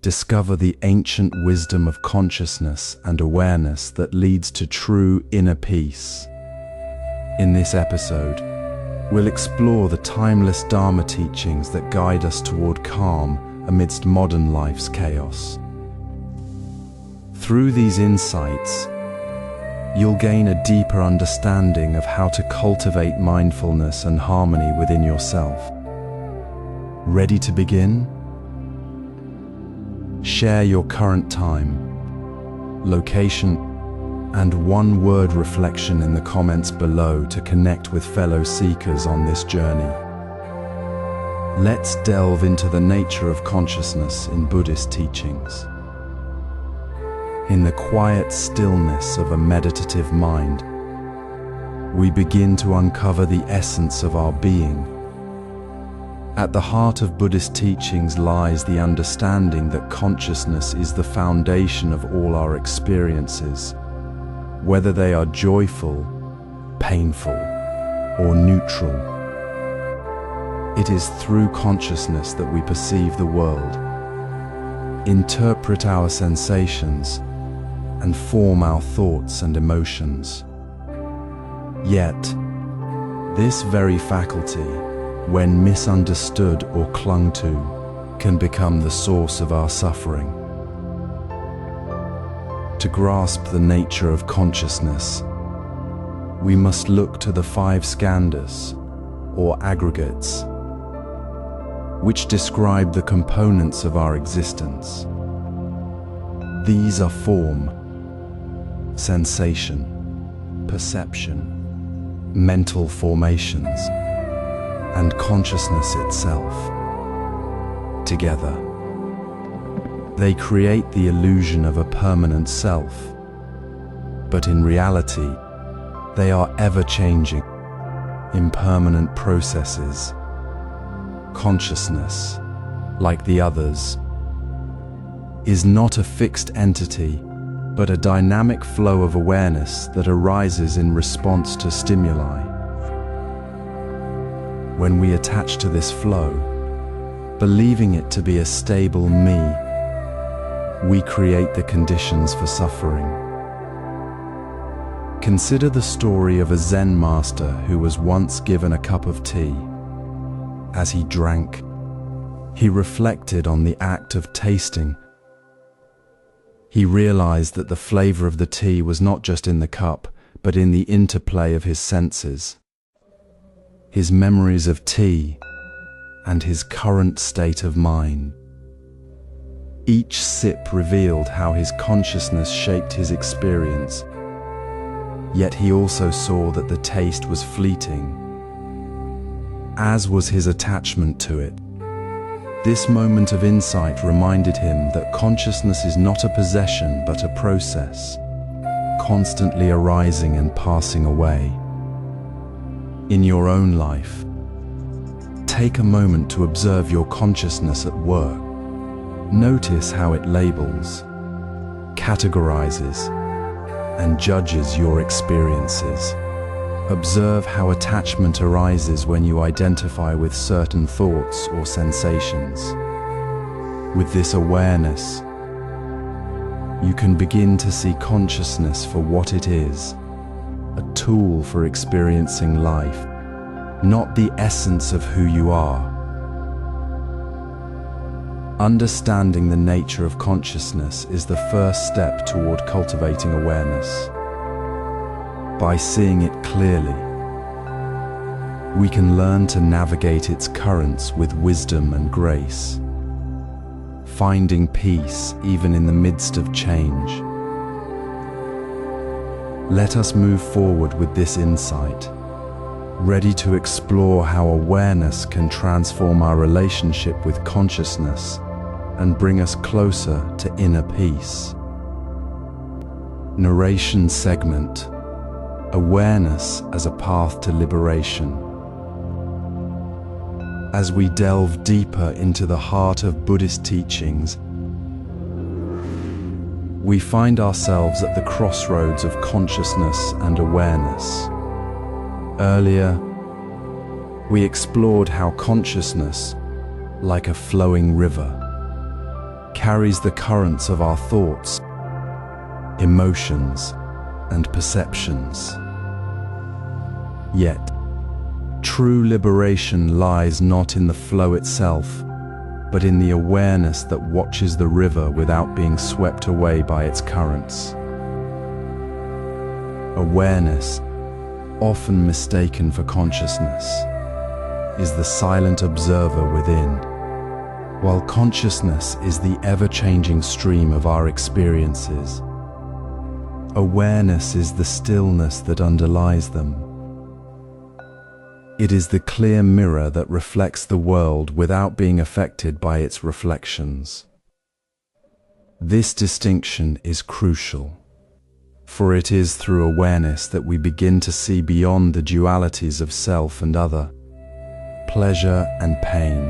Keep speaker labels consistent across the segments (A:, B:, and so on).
A: discover the ancient wisdom of consciousness and awareness that leads to true inner peace. In this episode, we'll explore the timeless Dharma teachings that guide us toward calm amidst modern life's chaos. Through these insights, you'll gain a deeper understanding of how to cultivate mindfulness and harmony within yourself. Ready to begin? Share your current time, location, and one-word reflection in the comments below to connect with fellow seekers on this journey. Let's delve into the nature of consciousness in Buddhist teachings. In the quiet stillness of a meditative mind, we begin to uncover the essence of our being. At the heart of Buddhist teachings lies the understanding that consciousness is the foundation of all our experiences, whether they are joyful, painful, or neutral. It is through consciousness that we perceive the world, interpret our sensations, and form our thoughts and emotions. Yet, this very faculty, when misunderstood or clung to, can become the source of our suffering. To grasp the nature of consciousness, we must look to the five skandhas, or aggregates, which describe the components of our existence. These are form, sensation, perception, mental formations, and consciousness itself. Together, they create the illusion of a permanent self, but in reality, they are ever-changing, impermanent processes. Consciousness, like the others, is not a fixed entity, but a dynamic flow of awareness that arises in response to stimuli. When we attach to this flow, believing it to be a stable me, we create the conditions for suffering. Consider the story of a Zen master who was once given a cup of tea. As he drank, he reflected on the act of tasting. He realized that the flavor of the tea was not just in the cup, but in the interplay of his senses. His memories of tea, and his current state of mind. Each sip revealed how his consciousness shaped his experience, yet he also saw that the taste was fleeting, as was his attachment to it. This moment of insight reminded him that consciousness is not a possession but a process, constantly arising and passing away. In your own life, take a moment to observe your consciousness at work. Notice how it labels, categorizes, and judges your experiences. Observe how attachment arises when you identify with certain thoughts or sensations. With this awareness, you can begin to see consciousness for what it is, a tool for experiencing life, not the essence of who you are. Understanding the nature of consciousness is the first step toward cultivating awareness. By seeing it clearly, we can learn to navigate its currents with wisdom and grace, finding peace even in the midst of change. Let us move forward with this insight, ready to explore how awareness can transform our relationship with consciousness and bring us closer to inner peace. Narration segment: Awareness as a path to liberation. As we delve deeper into the heart of Buddhist teachings, we find ourselves at the crossroads of consciousness and awareness. Earlier, we explored how consciousness, like a flowing river, carries the currents of our thoughts, emotions, and perceptions. Yet, true liberation lies not in the flow itself, but in the awareness that watches the river without being swept away by its currents. Awareness, often mistaken for consciousness, is the silent observer within, while consciousness is the ever-changing stream of our experiences. Awareness is the stillness that underlies them. It is the clear mirror that reflects the world without being affected by its reflections. This distinction is crucial, for it is through awareness that we begin to see beyond the dualities of self and other, pleasure and pain.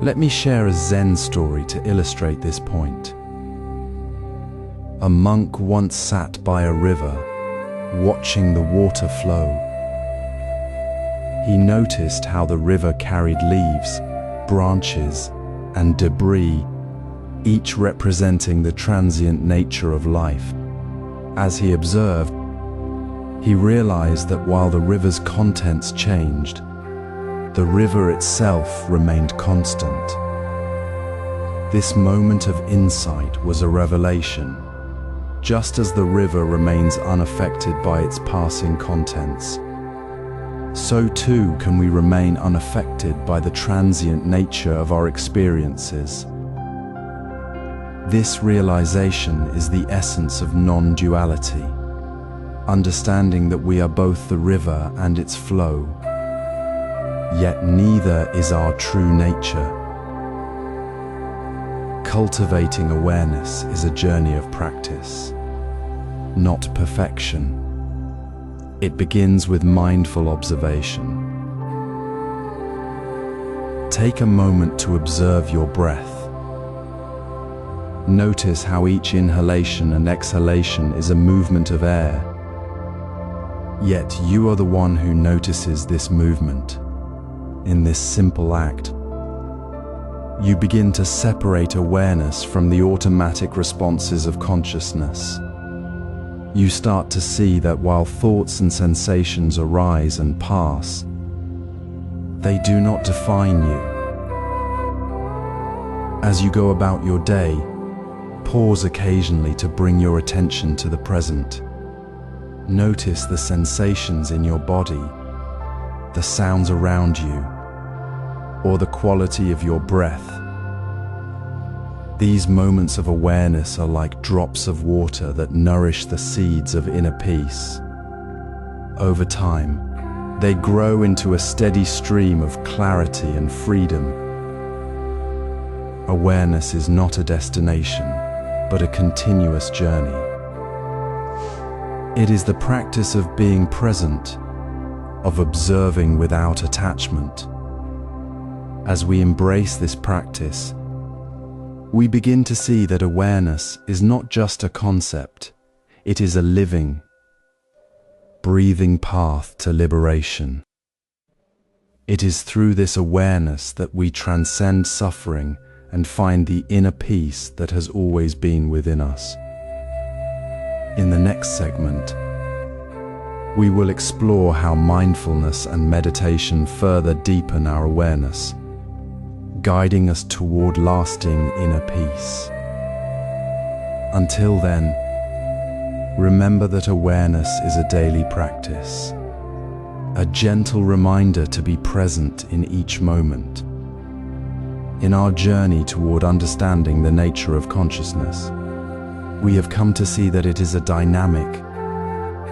A: Let me share a Zen story to illustrate this point. A monk once sat by a river, watching the water flow. He noticed how the river carried leaves, branches, and debris, each representing the transient nature of life. As he observed, he realized that while the river's contents changed, the river itself remained constant. This moment of insight was a revelation. Just as the river remains unaffected by its passing contents, so too can we remain unaffected by the transient nature of our experiences. This realization is the essence of non-duality, understanding that we are both the river and its flow, yet neither is our true nature. Cultivating awareness is a journey of practice, not perfection. It begins with mindful observation. Take a moment to observe your breath. Notice how each inhalation and exhalation is a movement of air. Yet you are the one who notices this movement. In this simple act, you begin to separate awareness from the automatic responses of consciousness. You start to see that while thoughts and sensations arise and pass, they do not define you. As you go about your day, pause occasionally to bring your attention to the present. Notice the sensations in your body, the sounds around you, or the quality of your breath. These moments of awareness are like drops of water that nourish the seeds of inner peace. Over time, they grow into a steady stream of clarity and freedom. Awareness is not a destination, but a continuous journey. It is the practice of being present, of observing without attachment. As we embrace this practice, we begin to see that awareness is not just a concept, it is a living, breathing path to liberation. It is through this awareness that we transcend suffering and find the inner peace that has always been within us. In the next segment, we will explore how mindfulness and meditation further deepen our awareness, guiding us toward lasting inner peace. Until then, remember that awareness is a daily practice, a gentle reminder to be present in each moment. In our journey toward understanding the nature of consciousness, we have come to see that it is a dynamic,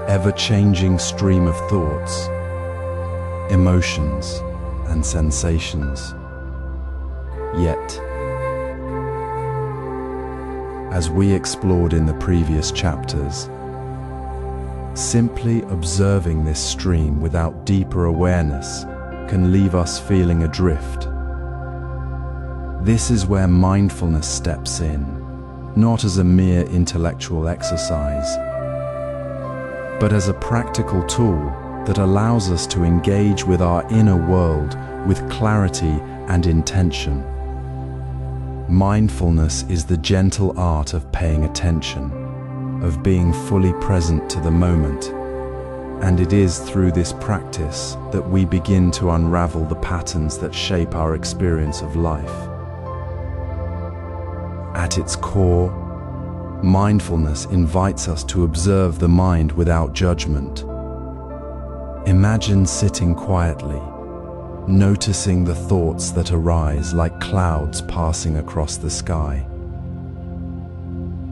A: ever-changing stream of thoughts, emotions, and sensations. Yet, as we explored in the previous chapters, simply observing this stream without deeper awareness can leave us feeling adrift. This is where mindfulness steps in, not as a mere intellectual exercise, but as a practical tool that allows us to engage with our inner world with clarity and intention. Mindfulness is the gentle art of paying attention, of being fully present to the moment, and it is through this practice that we begin to unravel the patterns that shape our experience of life. At its core, mindfulness invites us to observe the mind without judgment. Imagine sitting quietly, noticing the thoughts that arise like clouds passing across the sky.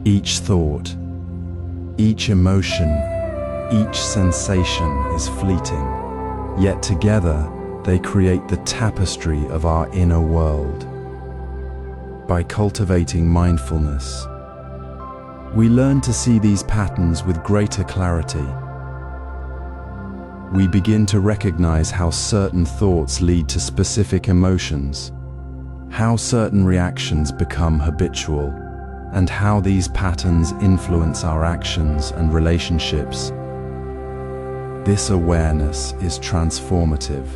A: Each thought, each emotion, each sensation is fleeting, yet together they create the tapestry of our inner world. By cultivating mindfulness, we learn to see these patterns with greater clarity. We begin to recognize how certain thoughts lead to specific emotions, how certain reactions become habitual, and how these patterns influence our actions and relationships. This awareness is transformative,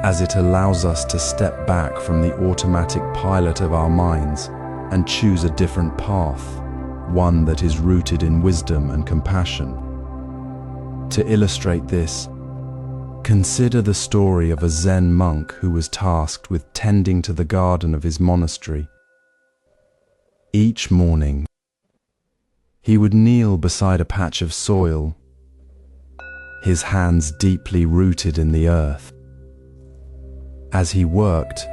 A: as it allows us to step back from the automatic pilot of our minds and choose a different path, one that is rooted in wisdom and compassion. To illustrate this, consider the story of a Zen monk who was tasked with tending to the garden of his monastery. Each morning, he would kneel beside a patch of soil, his hands deeply rooted in the earth. As he worked,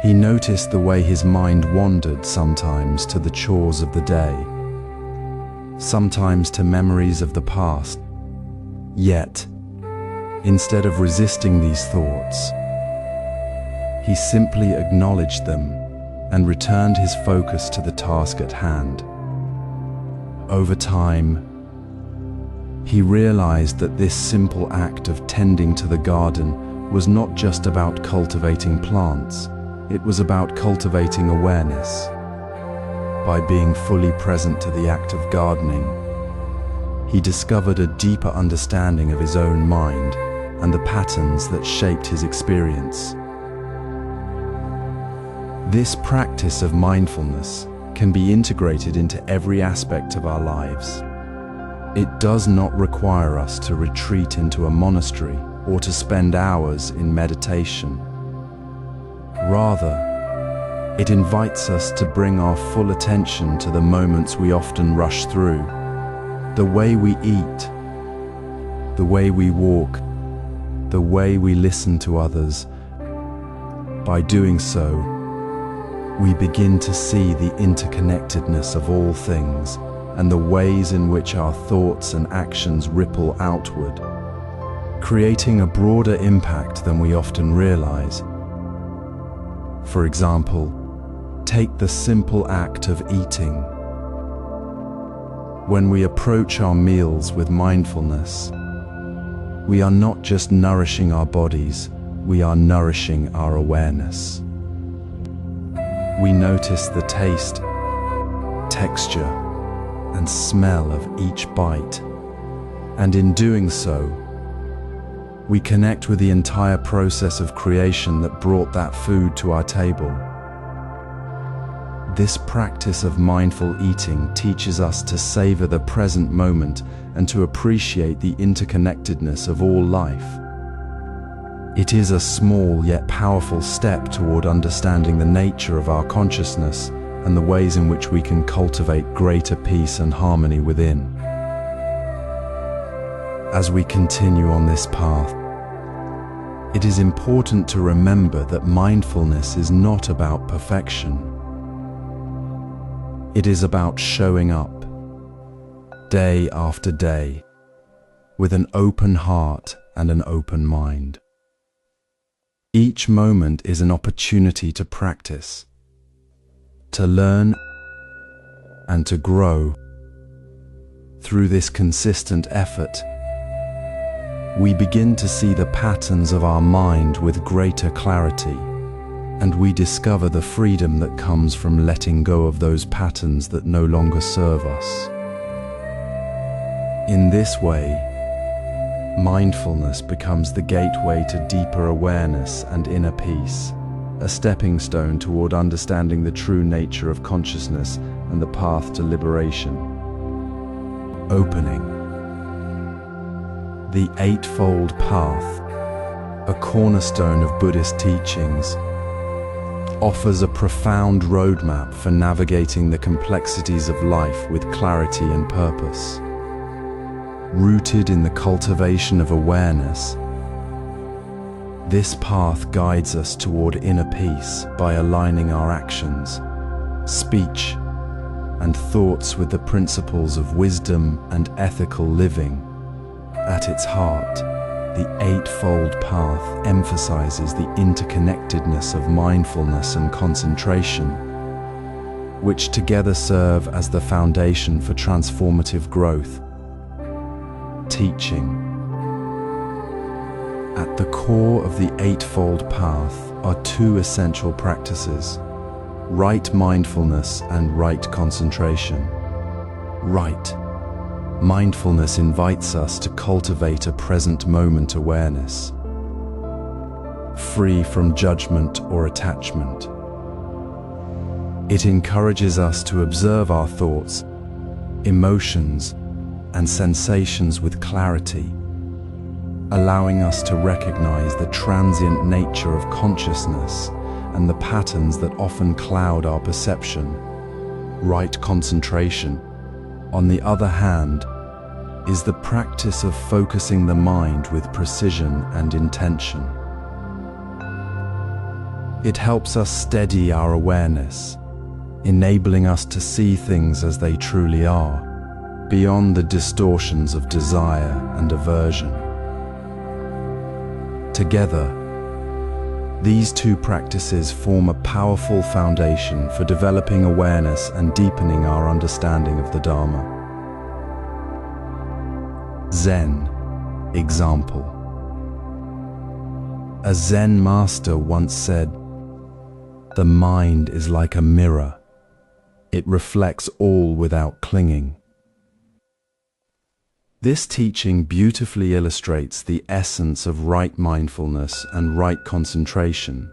A: he noticed the way his mind wandered, sometimes to the chores of the day, sometimes to memories of the past. Yet, instead of resisting these thoughts, he simply acknowledged them and returned his focus to the task at hand. Over time, he realized that this simple act of tending to the garden was not just about cultivating plants, it was about cultivating awareness. By being fully present to the act of gardening, he discovered a deeper understanding of his own mind and the patterns that shaped his experience. This practice of mindfulness can be integrated into every aspect of our lives. It does not require us to retreat into a monastery or to spend hours in meditation. Rather, it invites us to bring our full attention to the moments we often rush through. The way we eat, the way we walk, the way we listen to others. By doing so, we begin to see the interconnectedness of all things and the ways in which our thoughts and actions ripple outward, creating a broader impact than we often realize. For example, take the simple act of eating. When we approach our meals with mindfulness, we are not just nourishing our bodies, we are nourishing our awareness. We notice the taste, texture, and smell of each bite, and in doing so, we connect with the entire process of creation that brought that food to our table. This practice of mindful eating teaches us to savor the present moment and to appreciate the interconnectedness of all life. It is a small yet powerful step toward understanding the nature of our consciousness and the ways in which we can cultivate greater peace and harmony within. As we continue on this path, it is important to remember that mindfulness is not about perfection. It is about showing up, day after day, with an open heart and an open mind. Each moment is an opportunity to practice, to learn, and to grow. Through this consistent effort, we begin to see the patterns of our mind with greater clarity, and we discover the freedom that comes from letting go of those patterns that no longer serve us. In this way, mindfulness becomes the gateway to deeper awareness and inner peace, a stepping stone toward understanding the true nature of consciousness and the path to liberation. Opening. The Eightfold Path, a cornerstone of Buddhist teachings, offers a profound roadmap for navigating the complexities of life with clarity and purpose. Rooted in the cultivation of awareness, this path guides us toward inner peace by aligning our actions, speech, and thoughts with the principles of wisdom and ethical living. At its heart, the Eightfold Path emphasizes the interconnectedness of mindfulness and concentration, which together serve as the foundation for transformative growth. Teaching. At the core of the Eightfold Path are two essential practices: right mindfulness and right concentration. Right mindfulness invites us to cultivate a present moment awareness, free from judgment or attachment. It encourages us to observe our thoughts, emotions, and sensations with clarity, allowing us to recognize the transient nature of consciousness and the patterns that often cloud our perception. Right concentration, on the other hand, is the practice of focusing the mind with precision and intention. It helps us steady our awareness, enabling us to see things as they truly are, beyond the distortions of desire and aversion. Together, these two practices form a powerful foundation for developing awareness and deepening our understanding of the Dharma. Zen example. A Zen master once said, "The mind is like a mirror. It reflects all without clinging." This teaching beautifully illustrates the essence of right mindfulness and right concentration.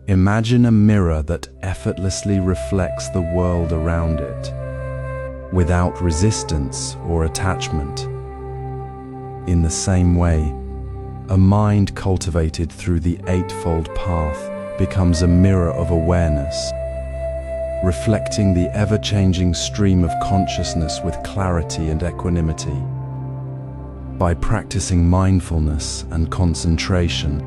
A: Imagine a mirror that effortlessly reflects the world around it, without resistance or attachment. In the same way, a mind cultivated through the Eightfold Path becomes a mirror of awareness, reflecting the ever-changing stream of consciousness with clarity and equanimity. By practicing mindfulness and concentration,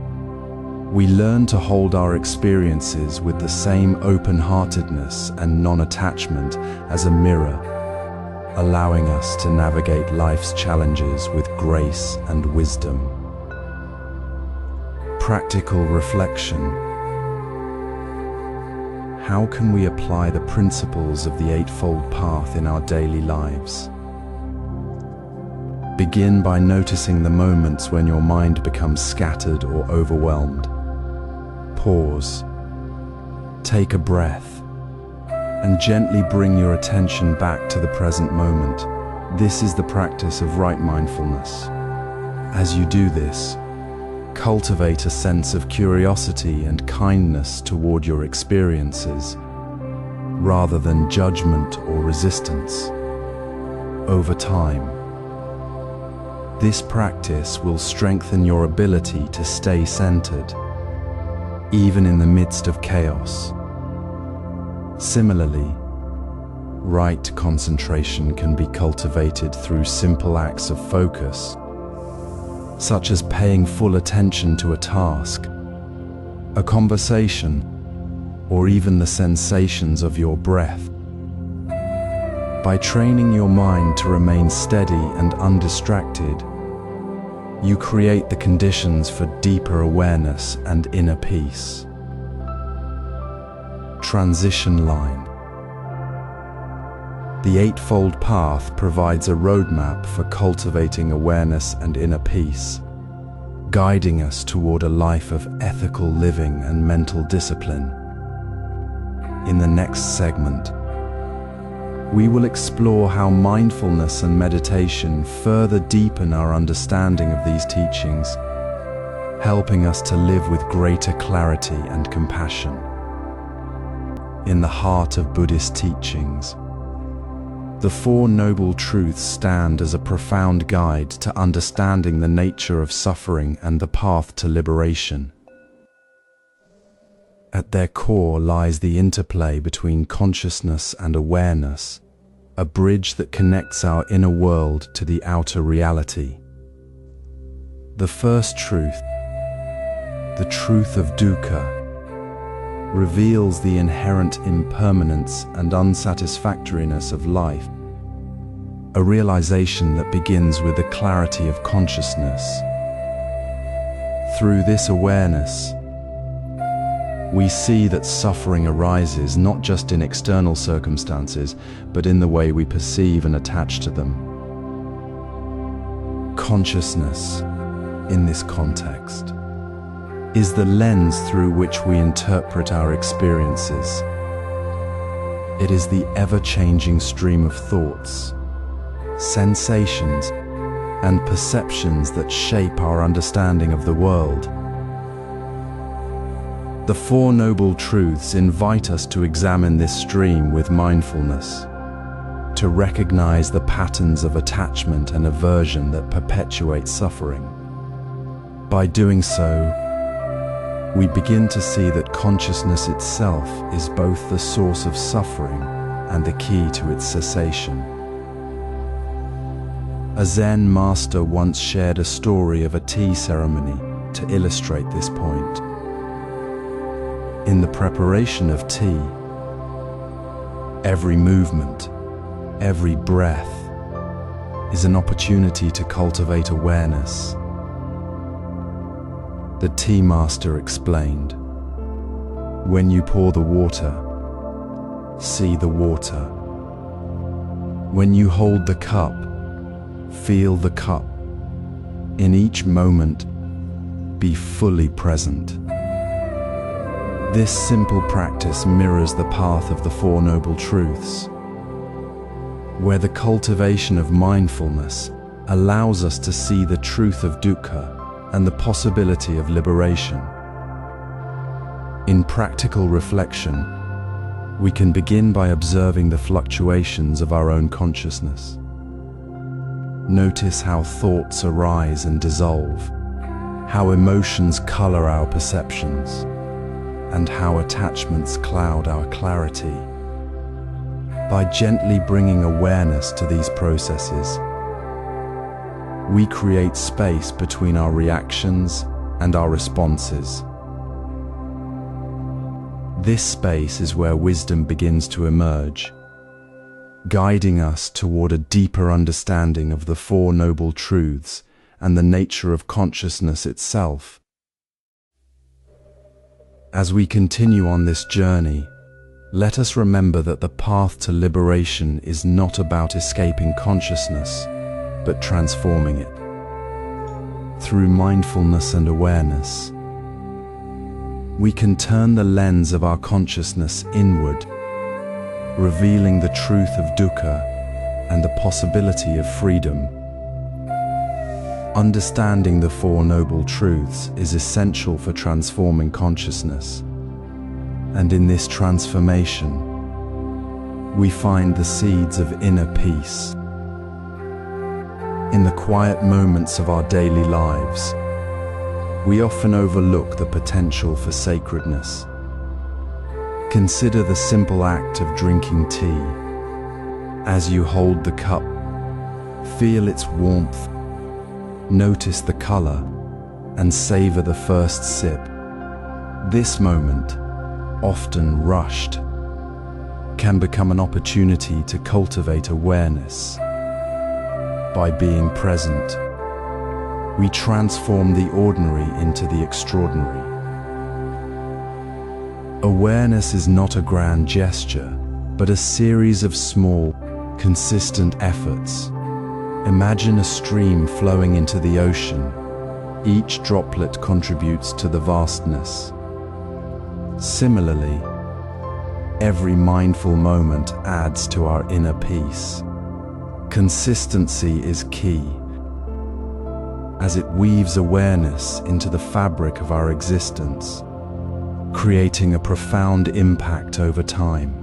A: we learn to hold our experiences with the same open-heartedness and non-attachment as a mirror, allowing us to navigate life's challenges with grace and wisdom. Practical reflection. How can we apply the principles of the Eightfold Path in our daily lives? Begin by noticing the moments when your mind becomes scattered or overwhelmed. Pause, take a breath, and gently bring your attention back to the present moment. This is the practice of right mindfulness. As you do this, cultivate a sense of curiosity and kindness toward your experiences, rather than judgment or resistance. Over time, this practice will strengthen your ability to stay centered, even in the midst of chaos. Similarly, right concentration can be cultivated through simple acts of focus, such as paying full attention to a task, a conversation, or even the sensations of your breath. By training your mind to remain steady and undistracted, you create the conditions for deeper awareness and inner peace. Transition line. The Eightfold Path provides a roadmap for cultivating awareness and inner peace, guiding us toward a life of ethical living and mental discipline. In the next segment, we will explore how mindfulness and meditation further deepen our understanding of these teachings, helping us to live with greater clarity and compassion. In the heart of Buddhist teachings, the Four Noble Truths stand as a profound guide to understanding the nature of suffering and the path to liberation. At their core lies the interplay between consciousness and awareness, a bridge that connects our inner world to the outer reality. The first truth, the truth of dukkha, reveals the inherent impermanence and unsatisfactoriness of life, a realization that begins with the clarity of consciousness. Through this awareness, we see that suffering arises not just in external circumstances, but in the way we perceive and attach to them. Consciousness, in this context, is the lens through which we interpret our experiences. It is the ever-changing stream of thoughts, sensations, and perceptions that shape our understanding of the world. The Four Noble Truths invite us to examine this stream with mindfulness, to recognize the patterns of attachment and aversion that perpetuate suffering. By doing so, we begin to see that consciousness itself is both the source of suffering and the key to its cessation. A Zen master once shared a story of a tea ceremony to illustrate this point. In the preparation of tea, every movement, every breath is an opportunity to cultivate awareness. The tea master explained, "When you pour the water, see the water. When you hold the cup, feel the cup. In each moment, be fully present." This simple practice mirrors the path of the Four Noble Truths, where the cultivation of mindfulness allows us to see the truth of dukkha and the possibility of liberation. In practical reflection, we can begin by observing the fluctuations of our own consciousness. Notice how thoughts arise and dissolve, how emotions color our perceptions, and how attachments cloud our clarity. By gently bringing awareness to these processes, we create space between our reactions and our responses. This space is where wisdom begins to emerge, guiding us toward a deeper understanding of the Four Noble Truths and the nature of consciousness itself. As we continue on this journey, let us remember that the path to liberation is not about escaping consciousness, but transforming it. Through mindfulness and awareness, we can turn the lens of our consciousness inward, revealing the truth of dukkha and the possibility of freedom. Understanding the Four Noble Truths is essential for transforming consciousness, and in this transformation, we find the seeds of inner peace. In the quiet moments of our daily lives, we often overlook the potential for sacredness. Consider the simple act of drinking tea. As you hold the cup, feel its warmth, notice the color, and savor the first sip. This moment, often rushed, can become an opportunity to cultivate awareness. By being present, we transform the ordinary into the extraordinary. Awareness is not a grand gesture, but a series of small, consistent efforts. Imagine a stream flowing into the ocean. Each droplet contributes to the vastness. Similarly, every mindful moment adds to our inner peace. Consistency is key. as it weaves awareness into the fabric of our existence, creating a profound impact over time.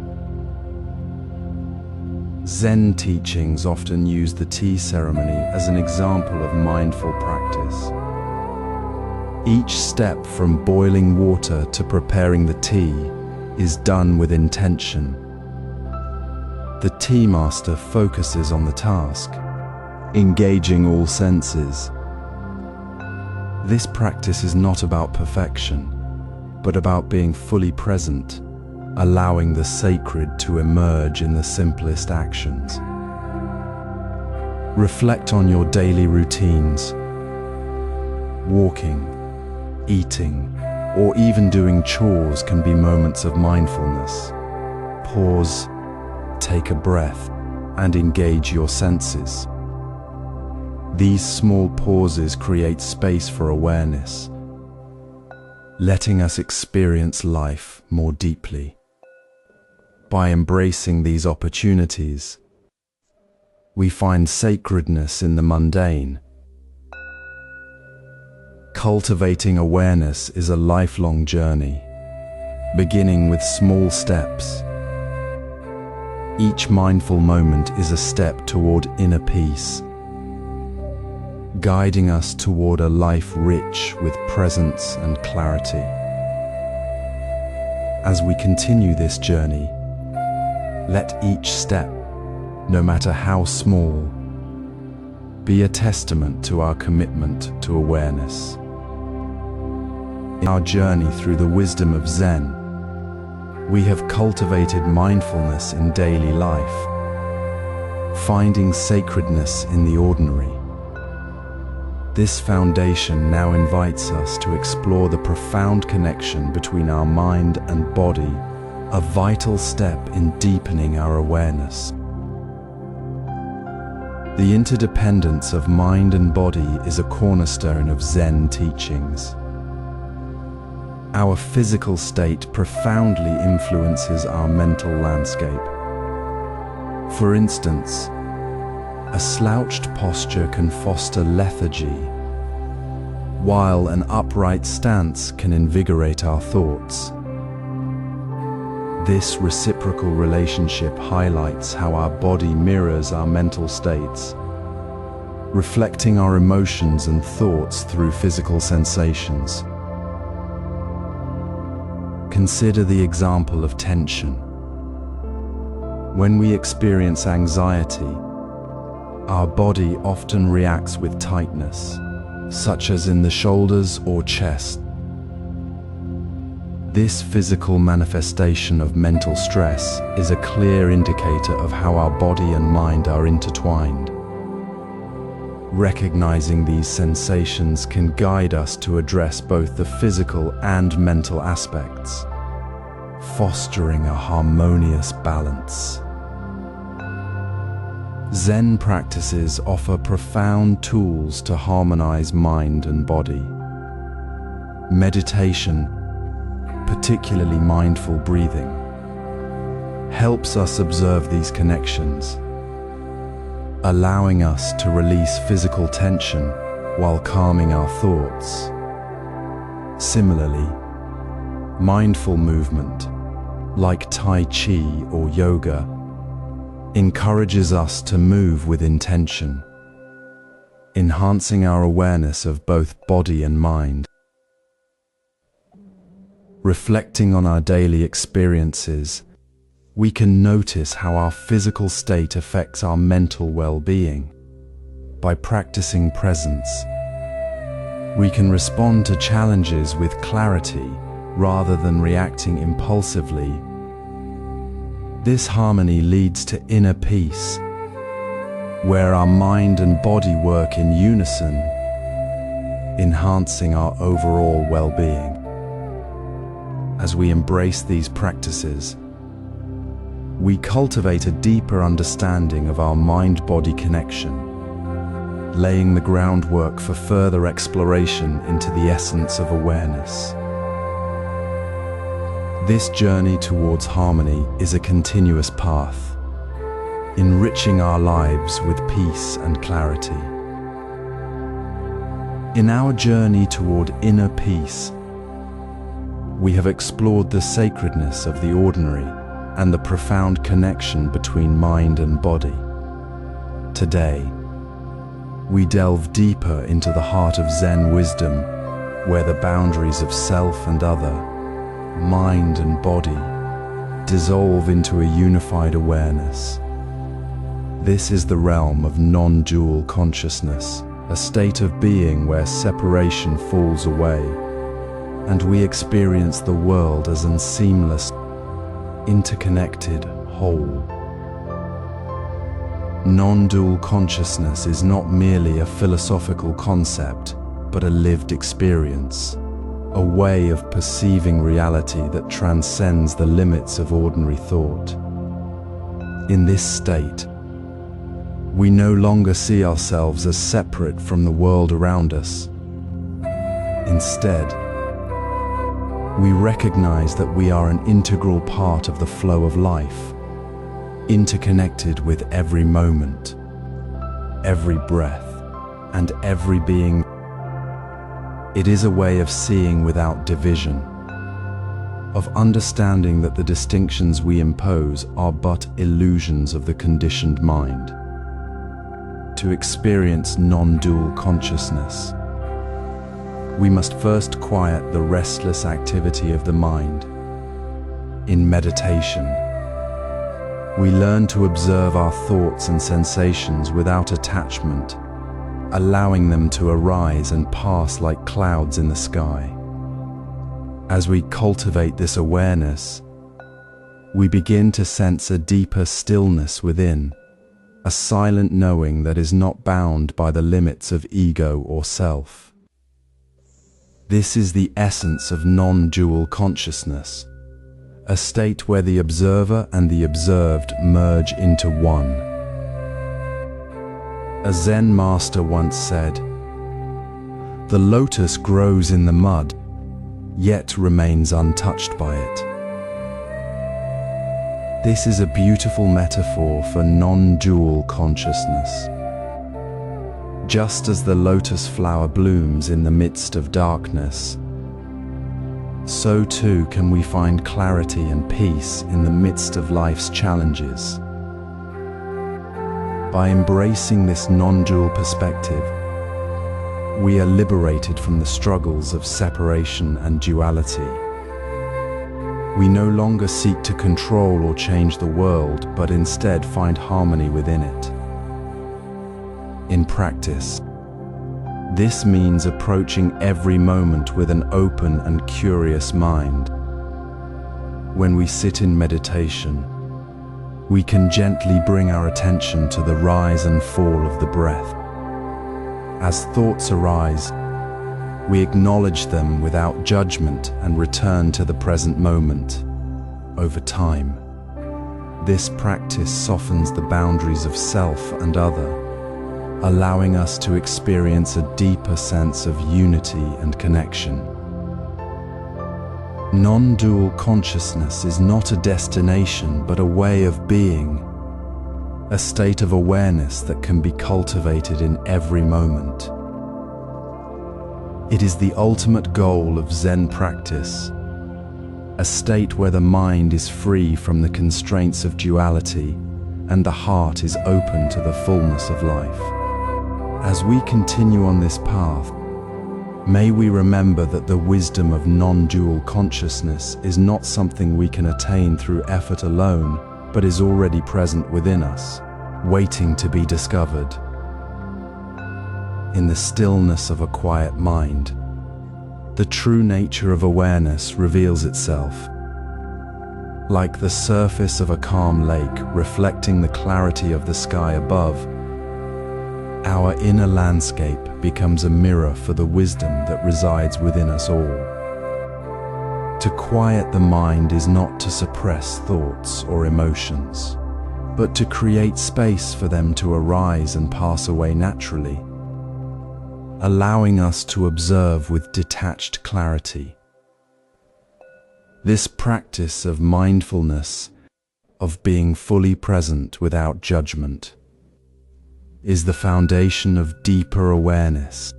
A: Zen teachings often use the tea ceremony as an example of mindful practice. Each step from boiling water to preparing the tea is done with intention. The tea master focuses on the task, engaging all senses. This practice is not about perfection, but about being fully present, allowing the sacred to emerge in the simplest actions. Reflect on your daily routines. Walking, eating, or even doing chores can be moments of mindfulness. Pause, take a breath, and engage your senses. These small pauses create space for awareness, letting us experience life more deeply. By embracing these opportunities, we find sacredness in the mundane. Cultivating awareness is a lifelong journey, beginning with small steps. Each mindful moment is a step toward inner peace, guiding us toward a life rich with presence and clarity. As we continue this journey, let each step, no matter how small, be a testament to our commitment to awareness. In our journey through the wisdom of Zen, we have cultivated mindfulness in daily life, finding sacredness in the ordinary. This foundation now invites us to explore the profound connection between our mind and body, a vital step in deepening our awareness. The interdependence of mind and body is a cornerstone of Zen teachings. Our physical state profoundly influences our mental landscape. For instance, a slouched posture can foster lethargy, while an upright stance can invigorate our thoughts. This reciprocal relationship highlights how our body mirrors our mental states, reflecting our emotions and thoughts through physical sensations. Consider the example of tension. When we experience anxiety, our body often reacts with tightness, such as in the shoulders or chest. This physical manifestation of mental stress is a clear indicator of how our body and mind are intertwined. Recognizing these sensations can guide us to address both the physical and mental aspects, fostering a harmonious balance. Zen practices offer profound tools to harmonize mind and body. Meditation, particularly mindful breathing, helps us observe these connections, allowing us to release physical tension while calming our thoughts. Similarly, mindful movement, like Tai Chi or yoga, encourages us to move with intention, enhancing our awareness of both body and mind. Reflecting on our daily experiences, we can notice how our physical state affects our mental well-being. By practicing presence, we can respond to challenges with clarity rather than reacting impulsively. This harmony leads to inner peace, where our mind and body work in unison, enhancing our overall well-being. As we embrace these practices, we cultivate a deeper understanding of our mind-body connection, laying the groundwork for further exploration into the essence of awareness. This journey towards harmony is a continuous path, enriching our lives with peace and clarity. In our journey toward inner peace, we have explored the sacredness of the ordinary and the profound connection between mind and body. Today, we delve deeper into the heart of Zen wisdom, where the boundaries of self and other, mind and body, dissolve into a unified awareness. This is the realm of non-dual consciousness, a state of being where separation falls away, and we experience the world as a seamless, interconnected whole. Non-dual consciousness is not merely a philosophical concept, but a lived experience, a way of perceiving reality that transcends the limits of ordinary thought. In this state, we no longer see ourselves as separate from the world around us. Instead, we recognize that we are an integral part of the flow of life, interconnected with every moment, every breath, and every being. It is a way of seeing without division, of understanding that the distinctions we impose are but illusions of the conditioned mind. To experience non-dual consciousness, we must first quiet the restless activity of the mind. In meditation, we learn to observe our thoughts and sensations without attachment, allowing them to arise and pass like clouds in the sky. As we cultivate this awareness, we begin to sense a deeper stillness within, a silent knowing that is not bound by the limits of ego or self. This is the essence of non-dual consciousness, a state where the observer and the observed merge into one. A Zen master once said, "The lotus grows in the mud, yet remains untouched by it." This is a beautiful metaphor for non-dual consciousness. Just as the lotus flower blooms in the midst of darkness, so too can we find clarity and peace in the midst of life's challenges. By embracing this non-dual perspective, we are liberated from the struggles of separation and duality. We no longer seek to control or change the world, but instead find harmony within it. In practice, this means approaching every moment with an open and curious mind. When we sit in meditation, we can gently bring our attention to the rise and fall of the breath. As thoughts arise, we acknowledge them without judgment and return to the present moment. Over time, this practice softens the boundaries of self and other, allowing us to experience a deeper sense of unity and connection. Non-dual consciousness is not a destination, but a way of being, a state of awareness that can be cultivated in every moment. It is the ultimate goal of Zen practice, a state where the mind is free from the constraints of duality and the heart is open to the fullness of life. As we continue on this path, may we remember that the wisdom of non-dual consciousness is not something we can attain through effort alone, but is already present within us, waiting to be discovered. In the stillness of a quiet mind, the true nature of awareness reveals itself. Like the surface of a calm lake reflecting the clarity of the sky above, our inner landscape becomes a mirror for the wisdom that resides within us all. To quiet the mind is not to suppress thoughts or emotions, but to create space for them to arise and pass away naturally, allowing us to observe with detached clarity. This practice of mindfulness, of being fully present without judgment, is the foundation of deeper awareness,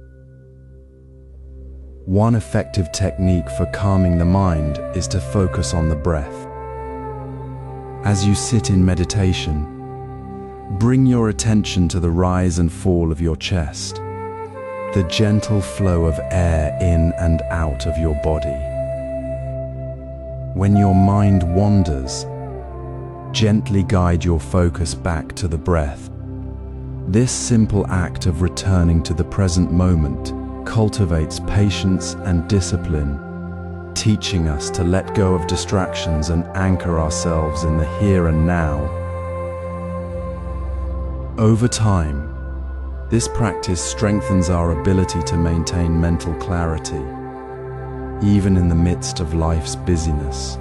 A: One effective technique for calming the mind is to focus on the breath. As you sit in meditation, bring your attention to the rise and fall of your chest, the gentle flow of air in and out of your body. When your mind wanders, gently guide your focus back to the breath. This simple act of returning to the present moment cultivates patience and discipline, teaching us to let go of distractions and anchor ourselves in the here and now. Over time, this practice strengthens our ability to maintain mental clarity, even in the midst of life's busyness.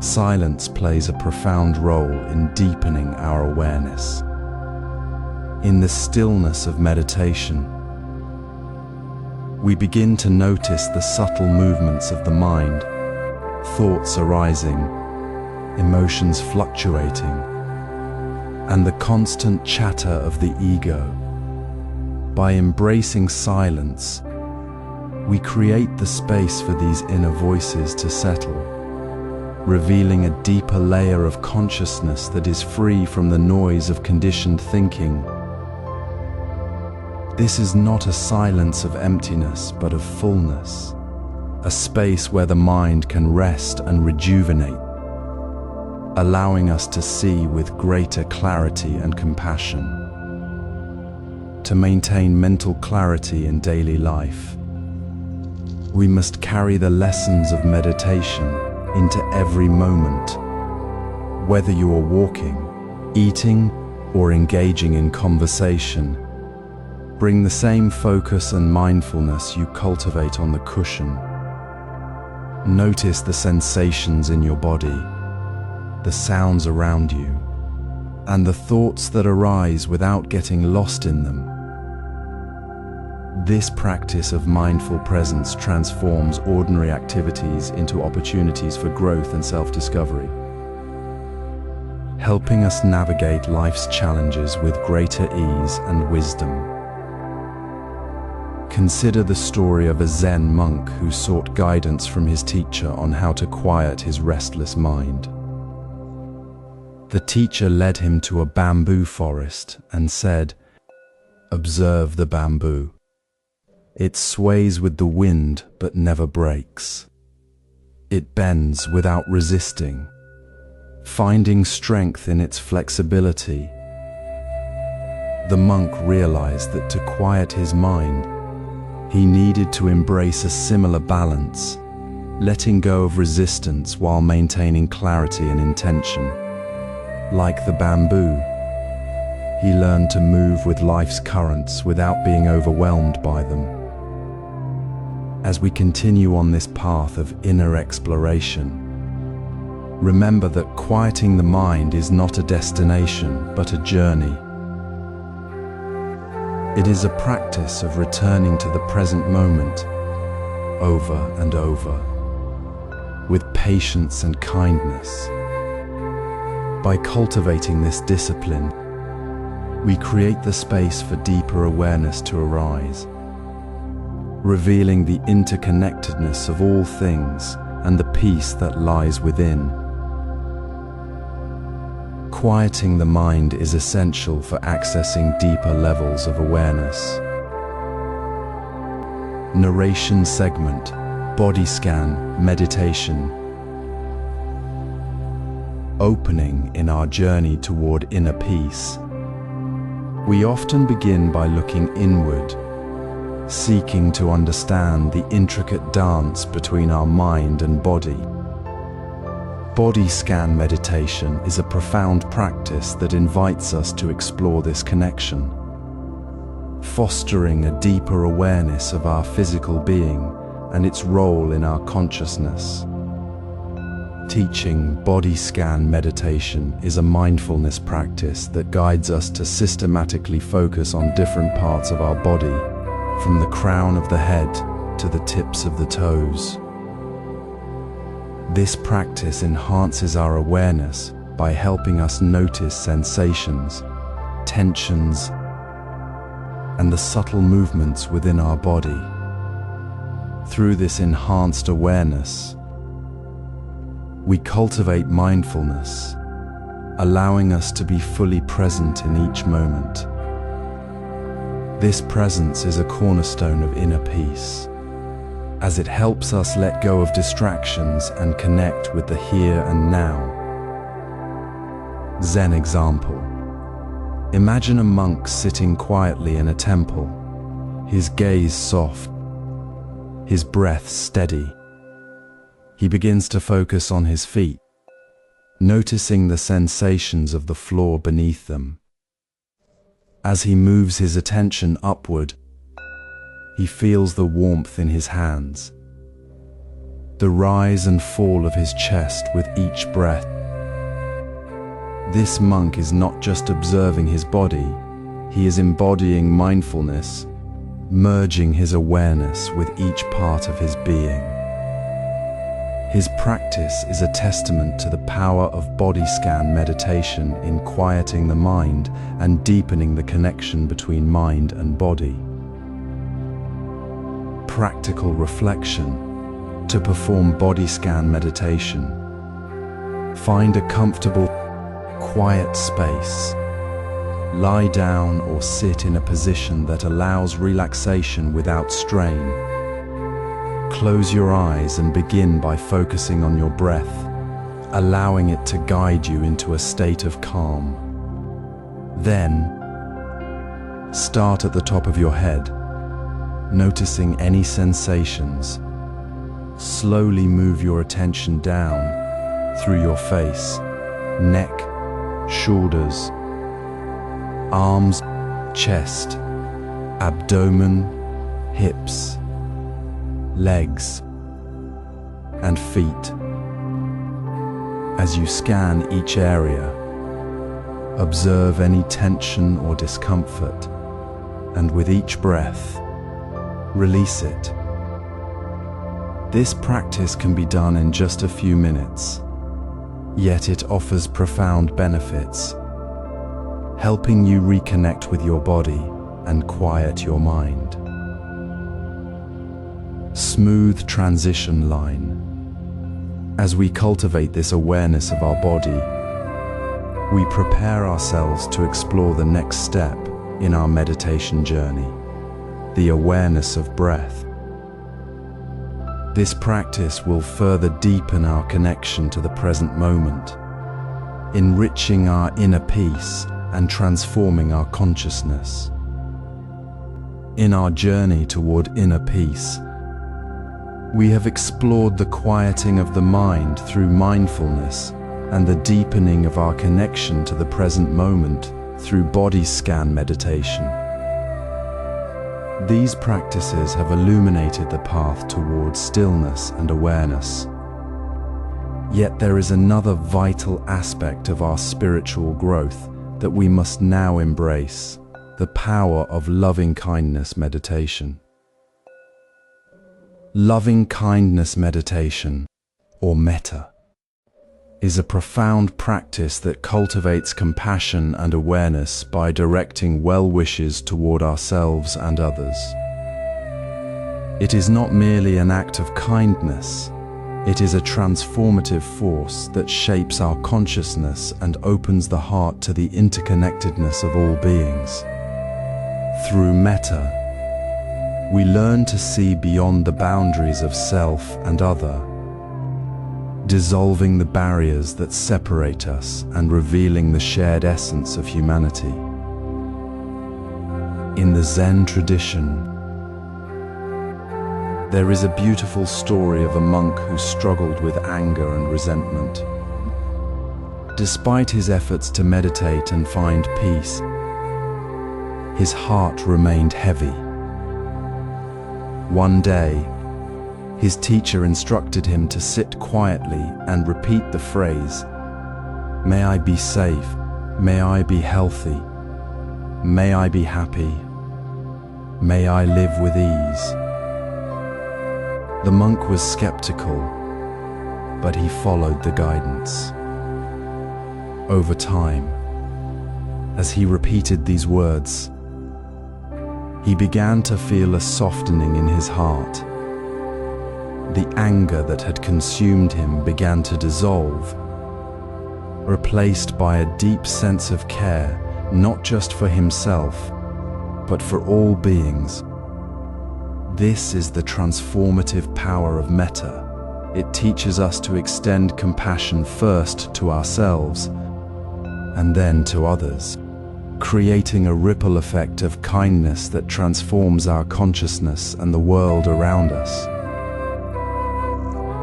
A: Silence plays a profound role in deepening our awareness. In the stillness of meditation, we begin to notice the subtle movements of the mind, thoughts arising, emotions fluctuating, and the constant chatter of the ego. By embracing silence, we create the space for these inner voices to settle, revealing a deeper layer of consciousness that is free from the noise of conditioned thinking. This is not a silence of emptiness, but of fullness, a space where the mind can rest and rejuvenate, allowing us to see with greater clarity and compassion. To maintain mental clarity in daily life, we must carry the lessons of meditation into every moment. Whether you are walking, eating, or engaging in conversation, bring the same focus and mindfulness you cultivate on the cushion. Notice the sensations in your body, the sounds around you, and the thoughts that arise without getting lost in them. This practice of mindful presence transforms ordinary activities into opportunities for growth and self-discovery, helping us navigate life's challenges with greater ease and wisdom. Consider the story of a Zen monk who sought guidance from his teacher on how to quiet his restless mind. The teacher led him to a bamboo forest and said, "Observe the bamboo. It sways with the wind but never breaks. It bends without resisting, finding strength in its flexibility." The monk realized that to quiet his mind, he needed to embrace a similar balance, letting go of resistance while maintaining clarity and intention. Like the bamboo, he learned to move with life's currents without being overwhelmed by them. As we continue on this path of inner exploration, remember that quieting the mind is not a destination, but a journey. It is a practice of returning to the present moment, over and over, with patience and kindness. By cultivating this discipline, we create the space for deeper awareness to arise, revealing the interconnectedness of all things and the peace that lies within. Quieting the mind is essential for accessing deeper levels of awareness. Narration segment, body scan, meditation. Opening in our journey toward inner peace. We often begin by looking inward, seeking to understand the intricate dance between our mind and body. Body scan meditation is a profound practice that invites us to explore this connection, fostering a deeper awareness of our physical being and its role in our consciousness. Teaching body scan meditation is a mindfulness practice that guides us to systematically focus on different parts of our body, from the crown of the head to the tips of the toes. This practice enhances our awareness by helping us notice sensations, tensions, and the subtle movements within our body. Through this enhanced awareness, we cultivate mindfulness, allowing us to be fully present in each moment. This presence is a cornerstone of inner peace, as it helps us let go of distractions and connect with the here and now. Zen example. Imagine a monk sitting quietly in a temple, his gaze soft, his breath steady. He begins to focus on his feet, noticing the sensations of the floor beneath them. As he moves his attention upward, he feels the warmth in his hands, the rise and fall of his chest with each breath. This monk is not just observing his body, he is embodying mindfulness, merging his awareness with each part of his being. His practice is a testament to the power of body scan meditation in quieting the mind and deepening the connection between mind and body. Practical reflection. To perform body scan meditation, find a comfortable, quiet space. Lie down or sit in a position that allows relaxation without strain. Close your eyes and begin by focusing on your breath, allowing it to guide you into a state of calm. Then, start at the top of your head, noticing any sensations. Slowly move your attention down through your face, neck, shoulders, arms, chest, abdomen, hips, legs, and feet. As you scan each area, observe any tension or discomfort, and with each breath, release it. This practice can be done in just a few minutes, yet it offers profound benefits, helping you reconnect with your body and quiet your mind. Smooth transition line. As we cultivate this awareness of our body, we prepare ourselves to explore the next step in our meditation journey, the awareness of breath. This practice will further deepen our connection to the present moment, enriching our inner peace and transforming our consciousness. In our journey toward inner peace, we have explored the quieting of the mind through mindfulness and the deepening of our connection to the present moment through body scan meditation. These practices have illuminated the path towards stillness and awareness. Yet there is another vital aspect of our spiritual growth that we must now embrace: the power of loving-kindness meditation. Loving-kindness meditation, or metta, is a profound practice that cultivates compassion and awareness by directing well wishes toward ourselves and others. It is not merely an act of kindness, it is a transformative force that shapes our consciousness and opens the heart to the interconnectedness of all beings. Through metta, we learn to see beyond the boundaries of self and other, dissolving the barriers that separate us and revealing the shared essence of humanity. In the Zen tradition, there is a beautiful story of a monk who struggled with anger and resentment. Despite his efforts to meditate and find peace, his heart remained heavy. One day, his teacher instructed him to sit quietly and repeat the phrase, "May I be safe, may I be healthy, may I be happy, may I live with ease." The monk was skeptical, but he followed the guidance. Over time, as he repeated these words, He began to feel a softening in his heart. The anger that had consumed him began to dissolve, replaced by a deep sense of care, not just for himself, but for all beings. This is the transformative power of metta. It teaches us to extend compassion first to ourselves and then to others, creating a ripple effect of kindness that transforms our consciousness and the world around us.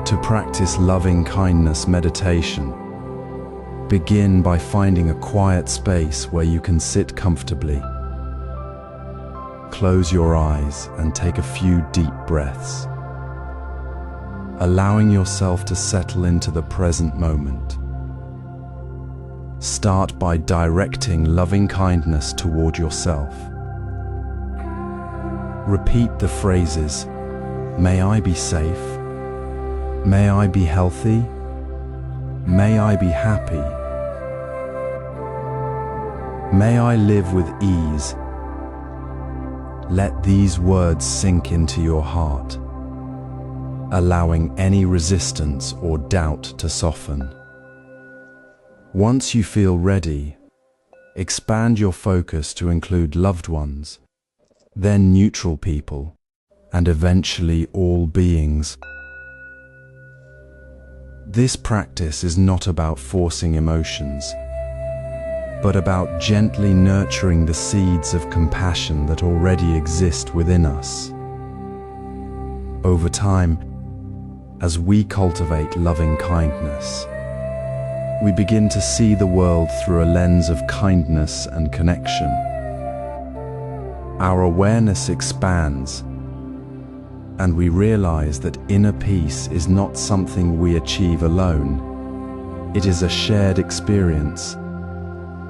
A: To practice loving kindness meditation, begin by finding a quiet space where you can sit comfortably. Close your eyes and take a few deep breaths, allowing yourself to settle into the present moment. Start by directing loving kindness toward yourself. Repeat the phrases, "May I be safe," "May I be healthy," "May I be happy," "May I live with ease." Let these words sink into your heart, allowing any resistance or doubt to soften. Once you feel ready, expand your focus to include loved ones, then neutral people, and eventually all beings. This practice is not about forcing emotions, but about gently nurturing the seeds of compassion that already exist within us. Over time, as we cultivate loving kindness, we begin to see the world through a lens of kindness and connection. Our awareness expands, and we realize that inner peace is not something we achieve alone. It is a shared experience,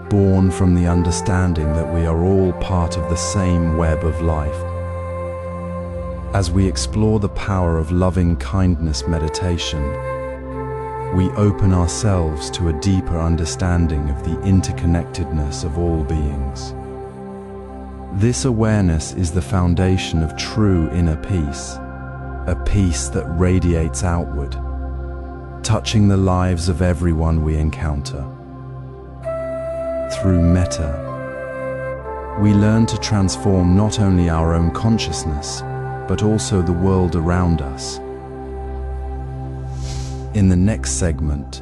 A: born from the understanding that we are all part of the same web of life. As we explore the power of loving kindness meditation, we open ourselves to a deeper understanding of the interconnectedness of all beings. This awareness is the foundation of true inner peace, a peace that radiates outward, touching the lives of everyone we encounter. Through metta, we learn to transform not only our own consciousness, but also the world around us. In the next segment,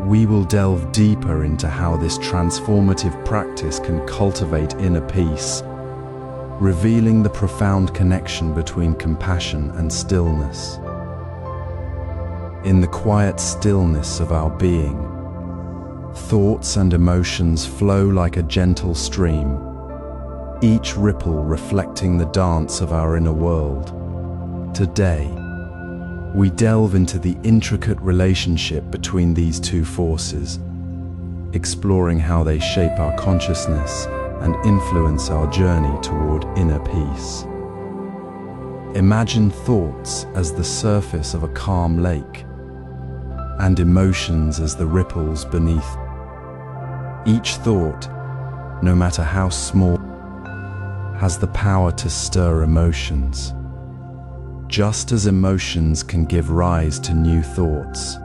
A: we will delve deeper into how this transformative practice can cultivate inner peace, revealing the profound connection between compassion and stillness. In the quiet stillness of our being, thoughts and emotions flow like a gentle stream, each ripple reflecting the dance of our inner world. Today, we delve into the intricate relationship between these two forces, exploring how they shape our consciousness and influence our journey toward inner peace. Imagine thoughts as the surface of a calm lake, and emotions as the ripples beneath. Each thought, no matter how small, has the power to stir emotions, just as emotions can give rise to new thoughts.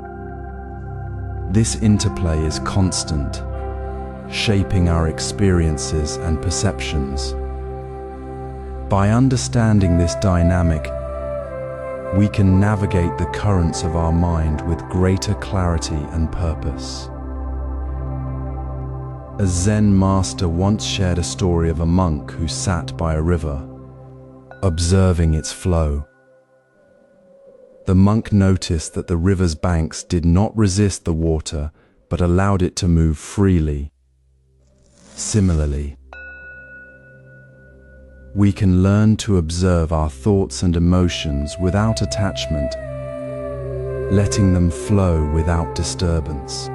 A: This interplay is constant, shaping our experiences and perceptions. By understanding this dynamic, we can navigate the currents of our mind with greater clarity and purpose. A Zen master once shared a story of a monk who sat by a river, observing its flow. The monk noticed that the river's banks did not resist the water, but allowed it to move freely. Similarly, we can learn to observe our thoughts and emotions without attachment, letting them flow without disturbance.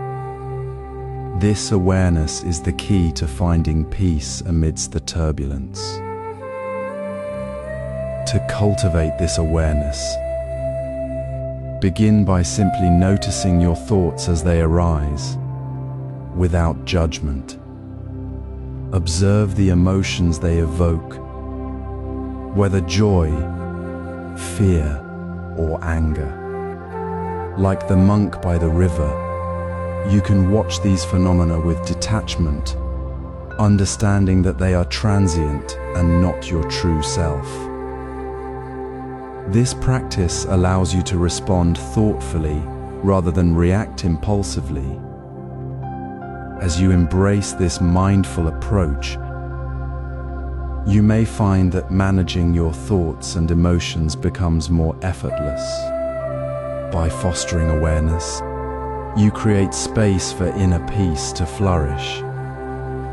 A: This awareness is the key to finding peace amidst the turbulence. To cultivate this awareness, begin by simply noticing your thoughts as they arise, without judgment. Observe the emotions they evoke, whether joy, fear, or anger. Like the monk by the river, you can watch these phenomena with detachment, understanding that they are transient and not your true self. This practice allows you to respond thoughtfully rather than react impulsively. As you embrace this mindful approach, you may find that managing your thoughts and emotions becomes more effortless. By fostering awareness, you create space for inner peace to flourish,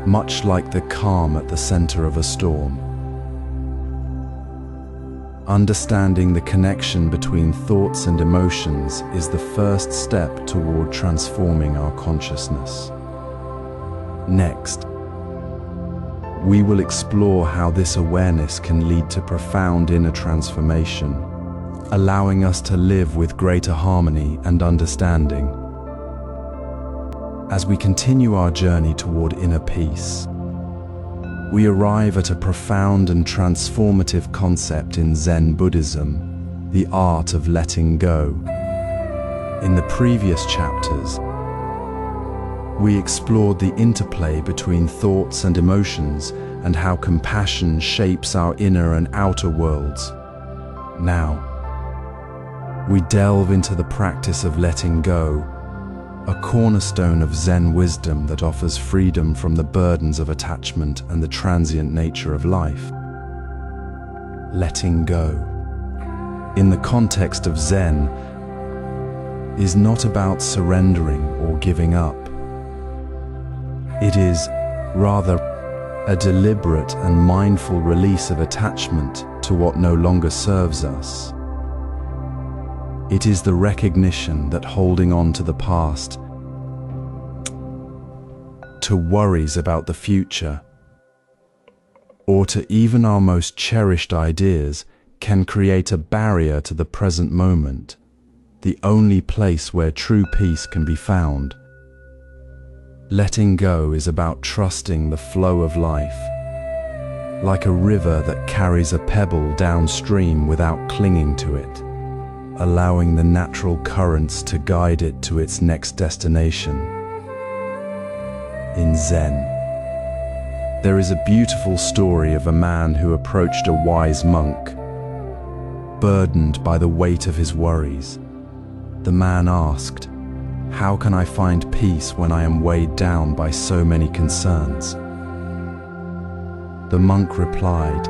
A: much like the calm at the center of a storm. Understanding the connection between thoughts and emotions is the first step toward transforming our consciousness. Next, we will explore how this awareness can lead to profound inner transformation, allowing us to live with greater harmony and understanding. As we continue our journey toward inner peace, we arrive at a profound and transformative concept in Zen Buddhism, the art of letting go. In the previous chapters, we explored the interplay between thoughts and emotions and how compassion shapes our inner and outer worlds. Now, we delve into the practice of letting go, a cornerstone of Zen wisdom that offers freedom from the burdens of attachment and the transient nature of life. Letting go, in the context of Zen, is not about surrendering or giving up. It is, rather, a deliberate and mindful release of attachment to what no longer serves us. It is the recognition that holding on to the past, to worries about the future, or to even our most cherished ideas can create a barrier to the present moment, the only place where true peace can be found. Letting go is about trusting the flow of life, like a river that carries a pebble downstream without clinging to it, allowing the natural currents to guide it to its next destination. In Zen, there is a beautiful story of a man who approached a wise monk, burdened by the weight of his worries. The man asked, "How can I find peace when I am weighed down by so many concerns?" The monk replied,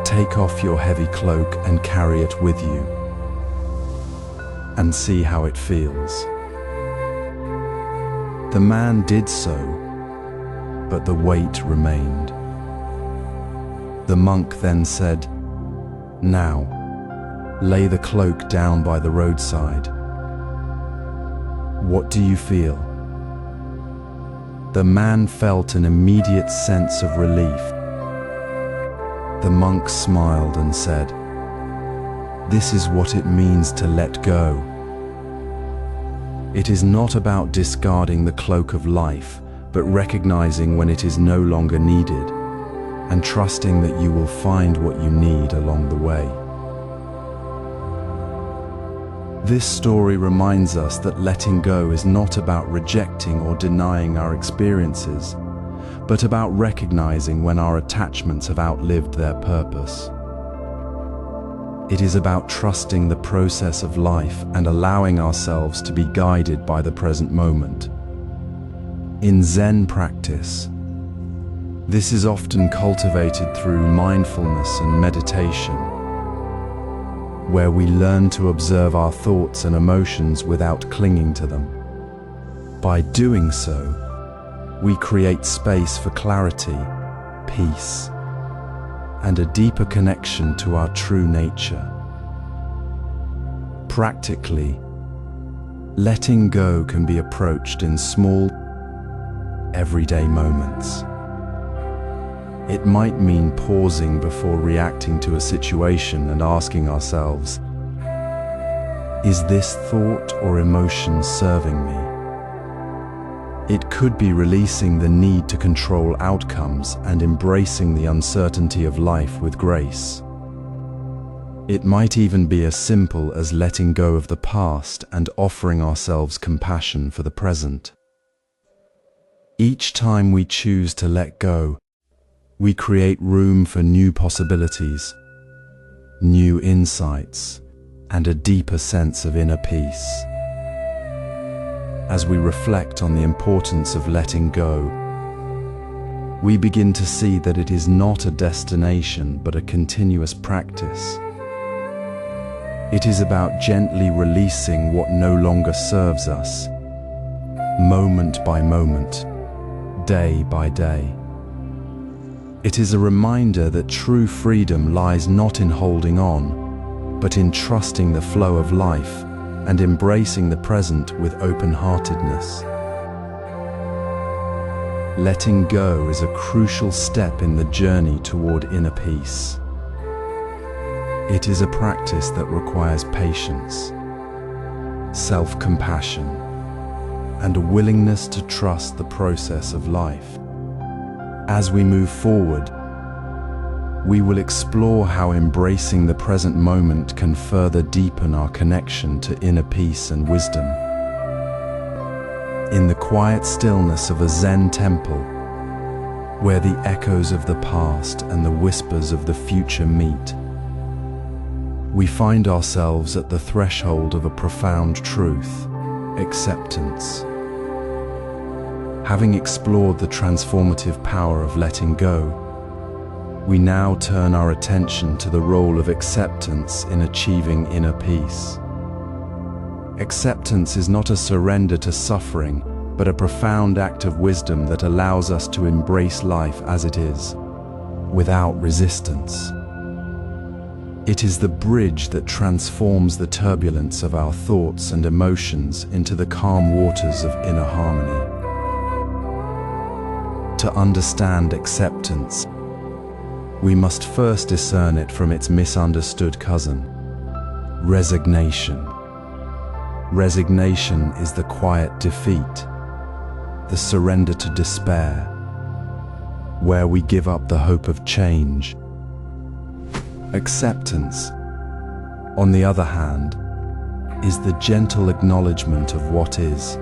A: "Take off your heavy cloak and carry it with you, and see how it feels." The man did so, but the weight remained. The monk then said, "Now, lay the cloak down by the roadside. What do you feel?" The man felt an immediate sense of relief. The monk smiled and said, "This is what it means to let go. It is not about discarding the cloak of life, but recognizing when it is no longer needed, and trusting that you will find what you need along the way." This story reminds us that letting go is not about rejecting or denying our experiences, but about recognizing when our attachments have outlived their purpose. It is about trusting the process of life and allowing ourselves to be guided by the present moment. In Zen practice, this is often cultivated through mindfulness and meditation, where we learn to observe our thoughts and emotions without clinging to them. By doing so, we create space for clarity, peace, and a deeper connection to our true nature. Practically, letting go can be approached in small, everyday moments. It might mean pausing before reacting to a situation and asking ourselves, "Is this thought or emotion serving me?" It could be releasing the need to control outcomes and embracing the uncertainty of life with grace. It might even be as simple as letting go of the past and offering ourselves compassion for the present. Each time we choose to let go, we create room for new possibilities, new insights, and a deeper sense of inner peace. As we reflect on the importance of letting go, we begin to see that it is not a destination but a continuous practice. It is about gently releasing what no longer serves us, moment by moment, day by day. It is a reminder that true freedom lies not in holding on, but in trusting the flow of life and embracing the present with open-heartedness. Letting go is a crucial step in the journey toward inner peace. It is a practice that requires patience, self-compassion, and a willingness to trust the process of life. As we move forward, we will explore how embracing the present moment can further deepen our connection to inner peace and wisdom. In the quiet stillness of a Zen temple, where the echoes of the past and the whispers of the future meet, we find ourselves at the threshold of a profound truth: acceptance. Having explored the transformative power of letting go, we now turn our attention to the role of acceptance in achieving inner peace. Acceptance is not a surrender to suffering, but a profound act of wisdom that allows us to embrace life as it is, without resistance. It is the bridge that transforms the turbulence of our thoughts and emotions into the calm waters of inner harmony. To understand acceptance, we must first discern it from its misunderstood cousin, resignation. Resignation is the quiet defeat, the surrender to despair, where we give up the hope of change. Acceptance, on the other hand, is the gentle acknowledgement of what is,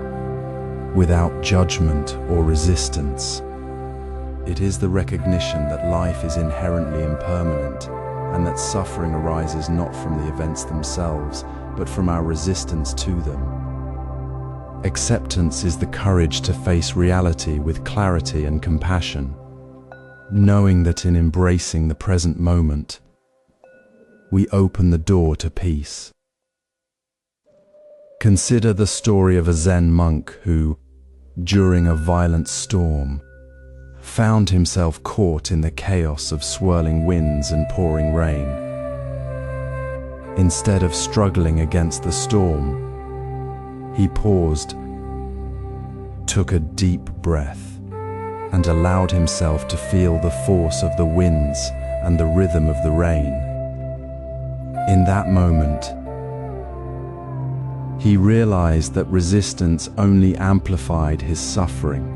A: without judgment or resistance. It is the recognition that life is inherently impermanent and that suffering arises not from the events themselves, but from our resistance to them. Acceptance is the courage to face reality with clarity and compassion, knowing that in embracing the present moment, we open the door to peace. Consider the story of a Zen monk who, during a violent storm, found himself caught in the chaos of swirling winds and pouring rain. Instead of struggling against the storm, he paused, took a deep breath, and allowed himself to feel the force of the winds and the rhythm of the rain. In that moment, he realized that resistance only amplified his suffering.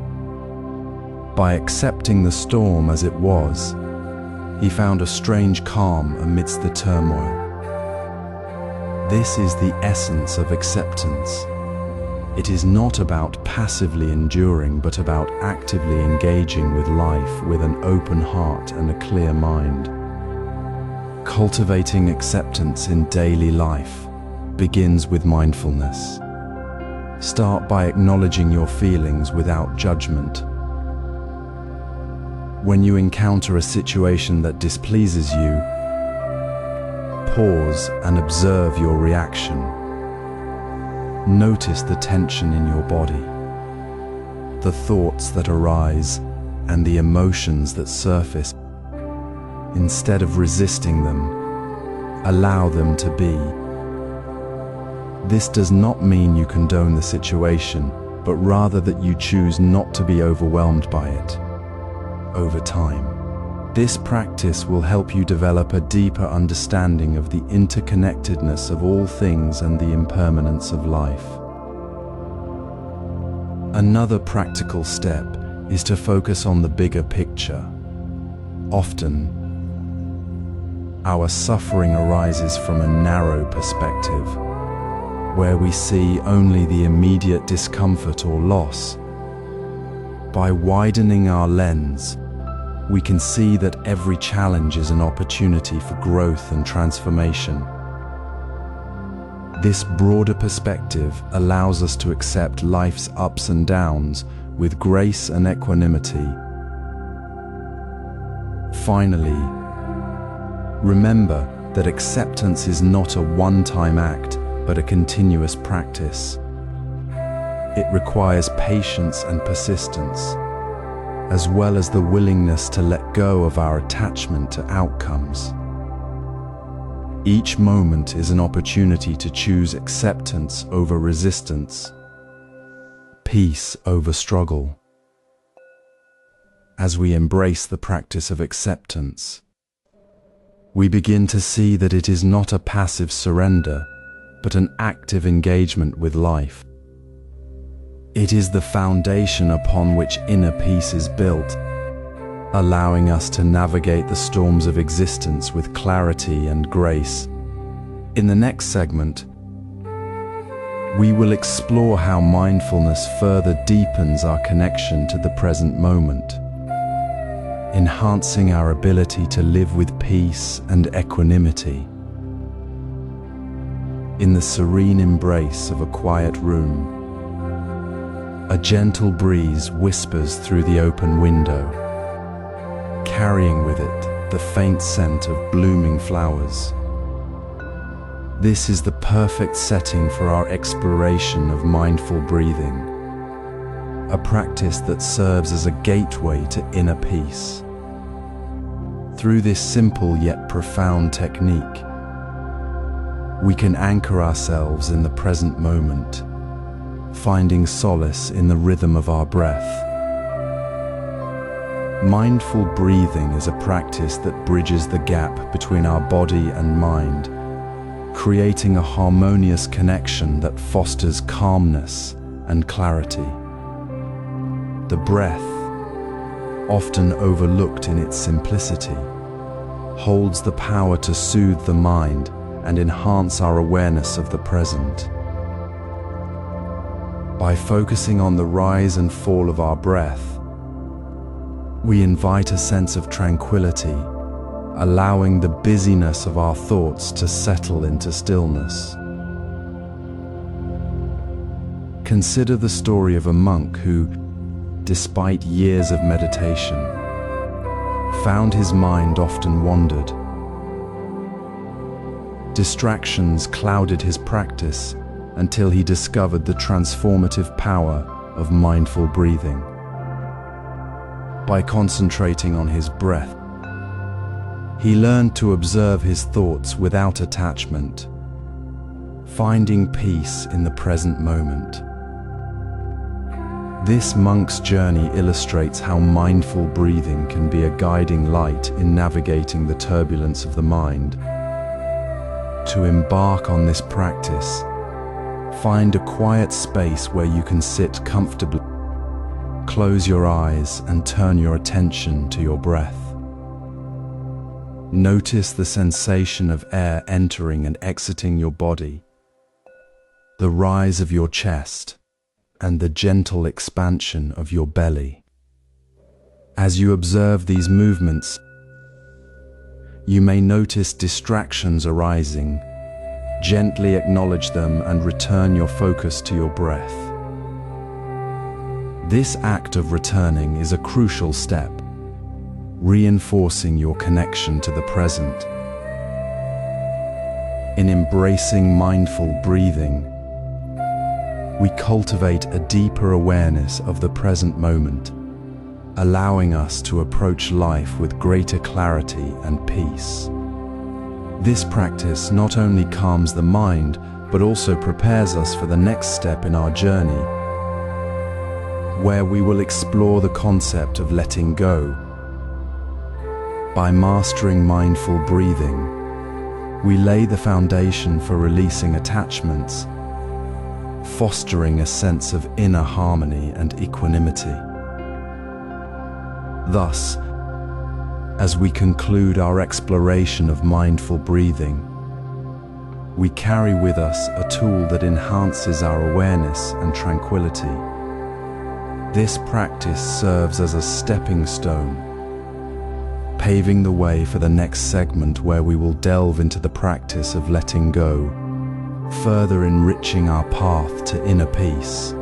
A: By accepting the storm as it was, he found a strange calm amidst the turmoil. This is the essence of acceptance. It is not about passively enduring, but about actively engaging with life with an open heart and a clear mind. Cultivating acceptance in daily life begins with mindfulness. Start by acknowledging your feelings without judgment. When you encounter a situation that displeases you, pause and observe your reaction. Notice the tension in your body, the thoughts that arise, and the emotions that surface. Instead of resisting them, allow them to be. This does not mean you condone the situation, but rather that you choose not to be overwhelmed by it. Over time, this practice will help you develop a deeper understanding of the interconnectedness of all things and the impermanence of life. Another practical step is to focus on the bigger picture. Often, our suffering arises from a narrow perspective, where we see only the immediate discomfort or loss. By widening our lens, we can see that every challenge is an opportunity for growth and transformation. This broader perspective allows us to accept life's ups and downs with grace and equanimity. Finally, remember that acceptance is not a one-time act, but a continuous practice. It requires patience and persistence, as well as the willingness to let go of our attachment to outcomes. Each moment is an opportunity to choose acceptance over resistance, peace over struggle. As we embrace the practice of acceptance, we begin to see that it is not a passive surrender, but an active engagement with life. It is the foundation upon which inner peace is built, allowing us to navigate the storms of existence with clarity and grace. In the next segment, we will explore how mindfulness further deepens our connection to the present moment, enhancing our ability to live with peace and equanimity. In the serene embrace of a quiet room, a gentle breeze whispers through the open window, carrying with it the faint scent of blooming flowers. This is the perfect setting for our exploration of mindful breathing, a practice that serves as a gateway to inner peace. Through this simple yet profound technique, we can anchor ourselves in the present moment, finding solace in the rhythm of our breath. Mindful breathing is a practice that bridges the gap between our body and mind, creating a harmonious connection that fosters calmness and clarity. The breath, often overlooked in its simplicity, holds the power to soothe the mind and enhance our awareness of the present. By focusing on the rise and fall of our breath, we invite a sense of tranquility, allowing the busyness of our thoughts to settle into stillness. Consider the story of a monk who, despite years of meditation, found his mind often wandered. Distractions clouded his practice until he discovered the transformative power of mindful breathing. By concentrating on his breath, he learned to observe his thoughts without attachment, finding peace in the present moment. This monk's journey illustrates how mindful breathing can be a guiding light in navigating the turbulence of the mind. To embark on this practice, find a quiet space where you can sit comfortably. Close your eyes and turn your attention to your breath. Notice the sensation of air entering and exiting your body, the rise of your chest, and the gentle expansion of your belly. As you observe these movements, you may notice distractions arising. Gently acknowledge them and return your focus to your breath. This act of returning is a crucial step, reinforcing your connection to the present. In embracing mindful breathing, we cultivate a deeper awareness of the present moment, allowing us to approach life with greater clarity and peace. This practice not only calms the mind, but also prepares us for the next step in our journey, where we will explore the concept of letting go. By mastering mindful breathing, we lay the foundation for releasing attachments, fostering a sense of inner harmony and equanimity. Thus, as we conclude our exploration of mindful breathing, we carry with us a tool that enhances our awareness and tranquility. This practice serves as a stepping stone, paving the way for the next segment where we will delve into the practice of letting go, further enriching our path to inner peace.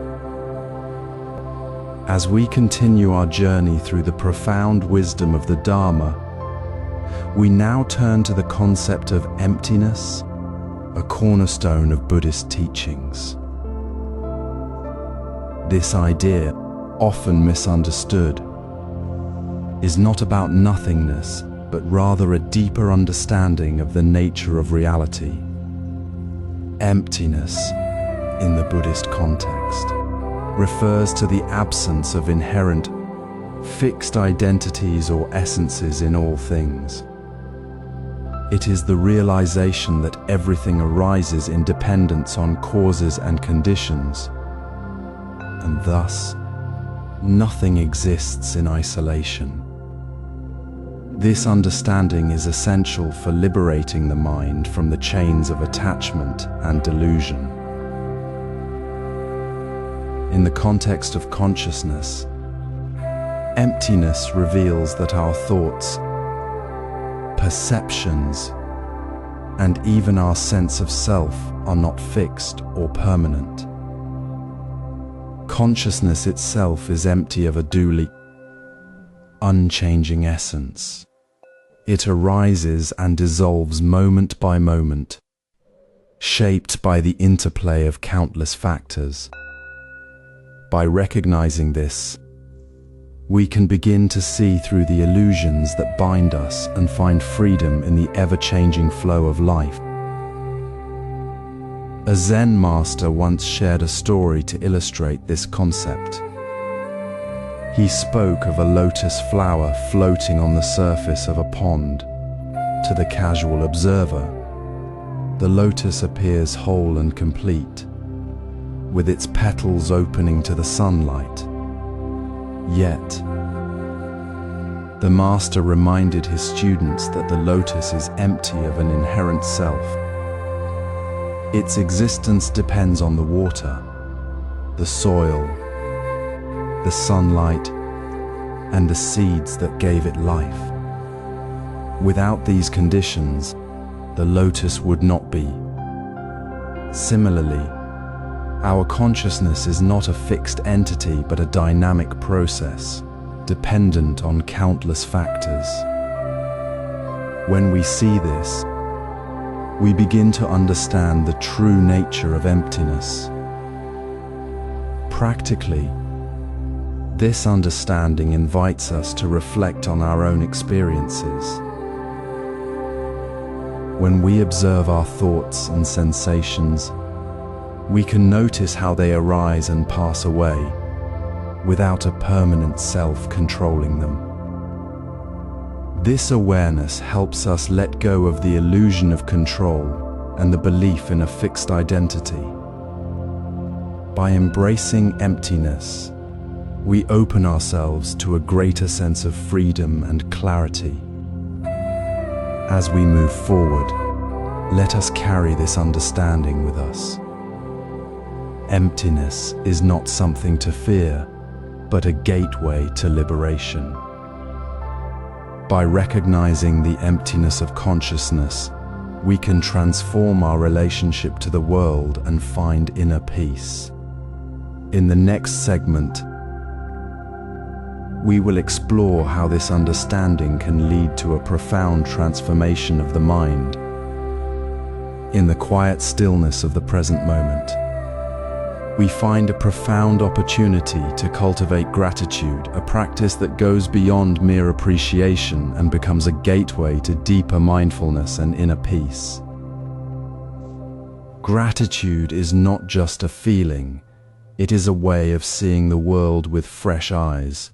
A: As we continue our journey through the profound wisdom of the Dharma, we now turn to the concept of emptiness, a cornerstone of Buddhist teachings. This idea, often misunderstood, is not about nothingness, but rather a deeper understanding of the nature of reality. Emptiness, in the Buddhist context, refers to the absence of inherent, fixed identities or essences in all things. It is the realization that everything arises in dependence on causes and conditions, and thus, nothing exists in isolation. This understanding is essential for liberating the mind from the chains of attachment and delusion. In the context of consciousness, emptiness reveals that our thoughts, perceptions, and even our sense of self are not fixed or permanent. Consciousness itself is empty of a duly unchanging essence. It arises and dissolves moment by moment, shaped by the interplay of countless factors. By recognizing this, we can begin to see through the illusions that bind us and find freedom in the ever-changing flow of life. A Zen master once shared a story to illustrate this concept. He spoke of a lotus flower floating on the surface of a pond. To the casual observer, the lotus appears whole and complete, with its petals opening to the sunlight. Yet, the master reminded his students that the lotus is empty of an inherent self. Its existence depends on the water, the soil, the sunlight, and the seeds that gave it life. Without these conditions, the lotus would not be. Similarly, our consciousness is not a fixed entity but a dynamic process, dependent on countless factors. When we see this, we begin to understand the true nature of emptiness. Practically, this understanding invites us to reflect on our own experiences. When we observe our thoughts and sensations, we can notice how they arise and pass away, without a permanent self controlling them. This awareness helps us let go of the illusion of control and the belief in a fixed identity. By embracing emptiness, we open ourselves to a greater sense of freedom and clarity. As we move forward, let us carry this understanding with us. Emptiness is not something to fear, but a gateway to liberation. By recognizing the emptiness of consciousness, we can transform our relationship to the world and find inner peace. In the next segment, we will explore how this understanding can lead to a profound transformation of the mind. In the quiet stillness of the present moment, we find a profound opportunity to cultivate gratitude, a practice that goes beyond mere appreciation and becomes a gateway to deeper mindfulness and inner peace. Gratitude is not just a feeling, it is a way of seeing the world with fresh eyes,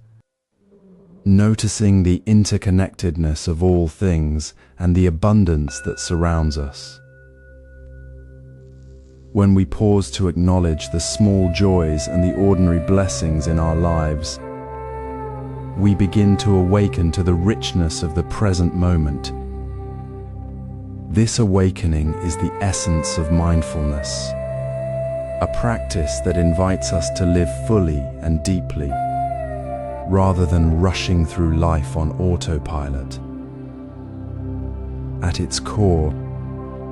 A: noticing the interconnectedness of all things and the abundance that surrounds us. when we pause to acknowledge the small joys and the ordinary blessings in our lives, we begin to awaken to the richness of the present moment. This awakening is the essence of mindfulness, a practice that invites us to live fully and deeply, rather than rushing through life on autopilot. At its core,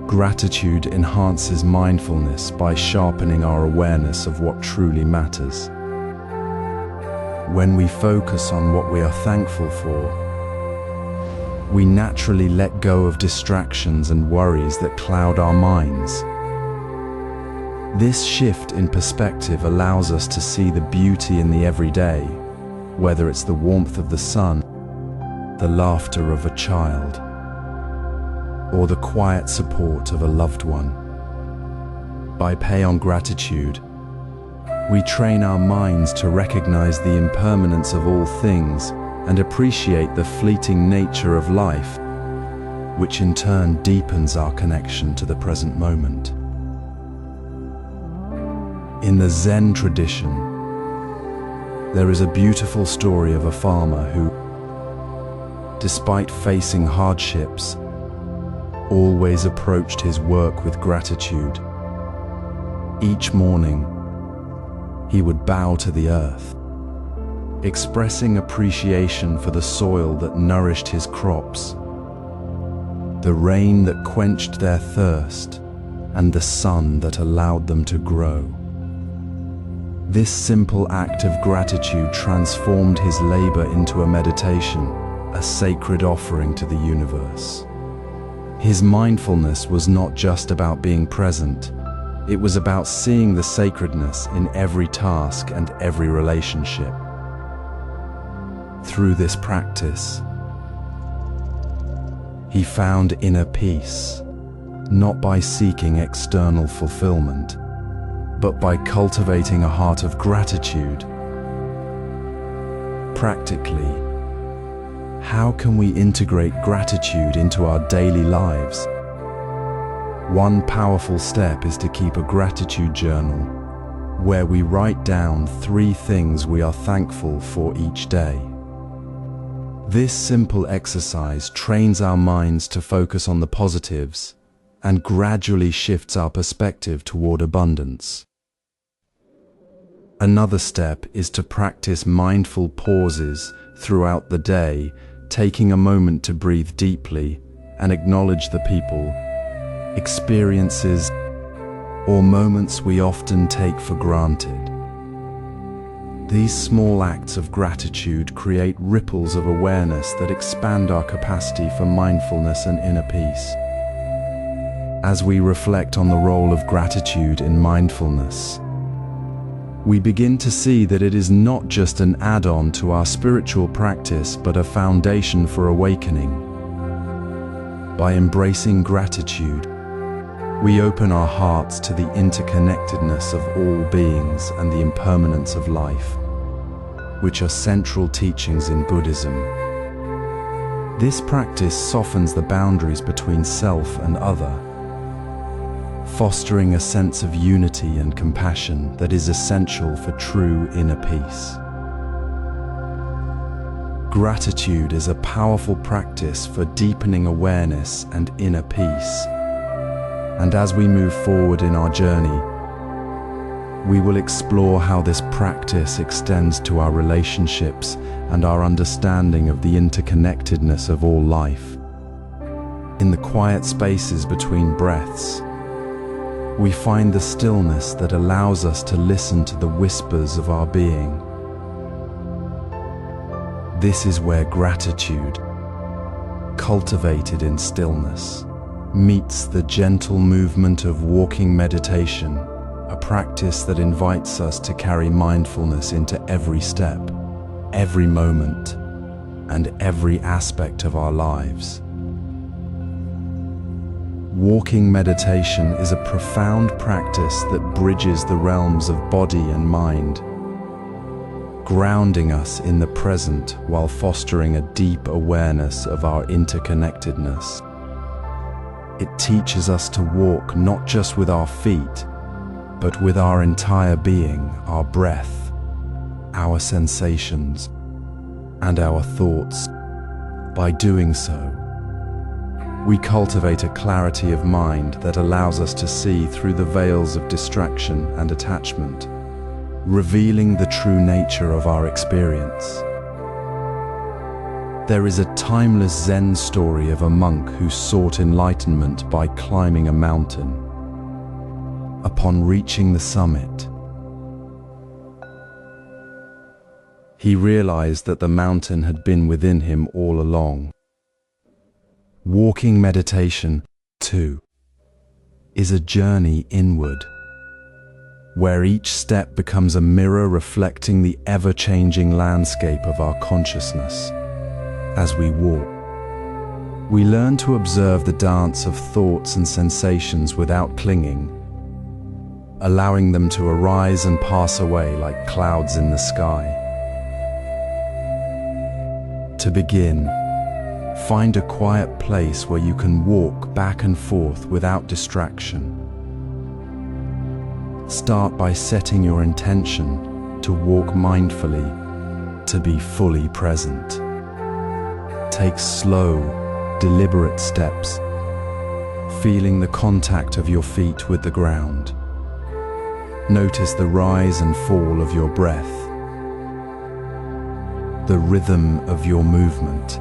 A: gratitude enhances mindfulness by sharpening our awareness of what truly matters. When we focus on what we are thankful for, we naturally let go of distractions and worries that cloud our minds. This shift in perspective allows us to see the beauty in the everyday, whether it's the warmth of the sun, the laughter of a child, or the quiet support of a loved one. By paying gratitude, we train our minds to recognize the impermanence of all things and appreciate the fleeting nature of life, which in turn deepens our connection to the present moment. In the Zen tradition, there is a beautiful story of a farmer who, despite facing hardships, always approached his work with gratitude. Each morning, he would bow to the earth, expressing appreciation for the soil that nourished his crops, the rain that quenched their thirst, and the sun that allowed them to grow. This simple act of gratitude transformed his labor into a meditation, a sacred offering to the universe. His mindfulness was not just about being present, it was about seeing the sacredness in every task and every relationship. Through this practice, he found inner peace, not by seeking external fulfillment, but by cultivating a heart of gratitude. Practically, how can we integrate gratitude into our daily lives? One powerful step is to keep a gratitude journal, where we write down 3 things we are thankful for each day. This simple exercise trains our minds to focus on the positives and gradually shifts our perspective toward abundance. Another step is to practice mindful pauses throughout the day, taking a moment to breathe deeply and acknowledge the people, experiences, or moments we often take for granted. These small acts of gratitude create ripples of awareness that expand our capacity for mindfulness and inner peace. As we reflect on the role of gratitude in mindfulness, we begin to see that it is not just an add-on to our spiritual practice, but a foundation for awakening. By embracing gratitude, we open our hearts to the interconnectedness of all beings and the impermanence of life, which are central teachings in Buddhism. This practice softens the boundaries between self and other, fostering a sense of unity and compassion that is essential for true inner peace. Gratitude is a powerful practice for deepening awareness and inner peace. And as we move forward in our journey, we will explore how this practice extends to our relationships and our understanding of the interconnectedness of all life. In the quiet spaces between breaths, we find the stillness that allows us to listen to the whispers of our being. This is where gratitude, cultivated in stillness, meets the gentle movement of walking meditation, a practice that invites us to carry mindfulness into every step, every moment, and every aspect of our lives. Walking meditation is a profound practice that bridges the realms of body and mind, grounding us in the present while fostering a deep awareness of our interconnectedness. It teaches us to walk not just with our feet, but with our entire being, our breath, our sensations, and our thoughts. By doing so, we cultivate a clarity of mind that allows us to see through the veils of distraction and attachment, revealing the true nature of our experience. There is a timeless Zen story of a monk who sought enlightenment by climbing a mountain. Upon reaching the summit, he realized that the mountain had been within him all along. Walking meditation, too, is a journey inward, where each step becomes a mirror reflecting the ever-changing landscape of our consciousness. As we walk, we learn to observe the dance of thoughts and sensations without clinging, allowing them to arise and pass away like clouds in the sky. To begin, find a quiet place where you can walk back and forth without distraction. Start by setting your intention to walk mindfully, to be fully present. Take slow, deliberate steps, feeling the contact of your feet with the ground. Notice the rise and fall of your breath, the rhythm of your movement.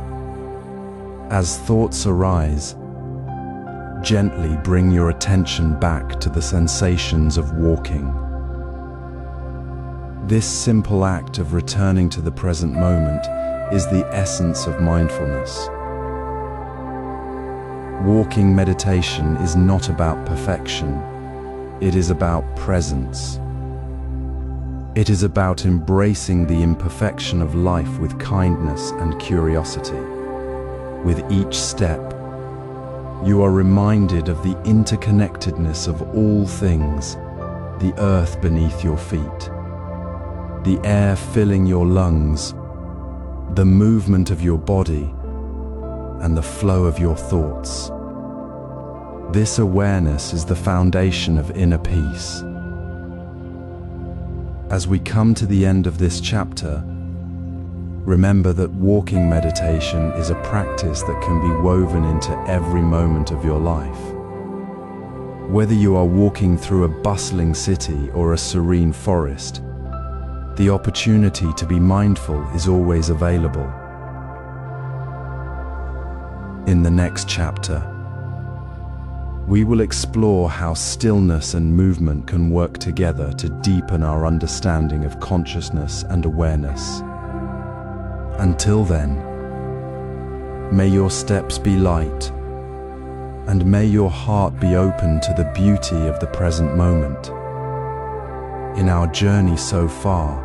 A: As thoughts arise, gently bring your attention back to the sensations of walking. This simple act of returning to the present moment is the essence of mindfulness. Walking meditation is not about perfection. It is about presence. It is about embracing the imperfection of life with kindness and curiosity. With each step, you are reminded of the interconnectedness of all things, the earth beneath your feet, the air filling your lungs, the movement of your body, and the flow of your thoughts. This awareness is the foundation of inner peace. As we come to the end of this chapter, remember that walking meditation is a practice that can be woven into every moment of your life. Whether you are walking through a bustling city or a serene forest, the opportunity to be mindful is always available. In the next chapter, we will explore how stillness and movement can work together to deepen our understanding of consciousness and awareness. Until then, may your steps be light, and may your heart be open to the beauty of the present moment. In our journey so far,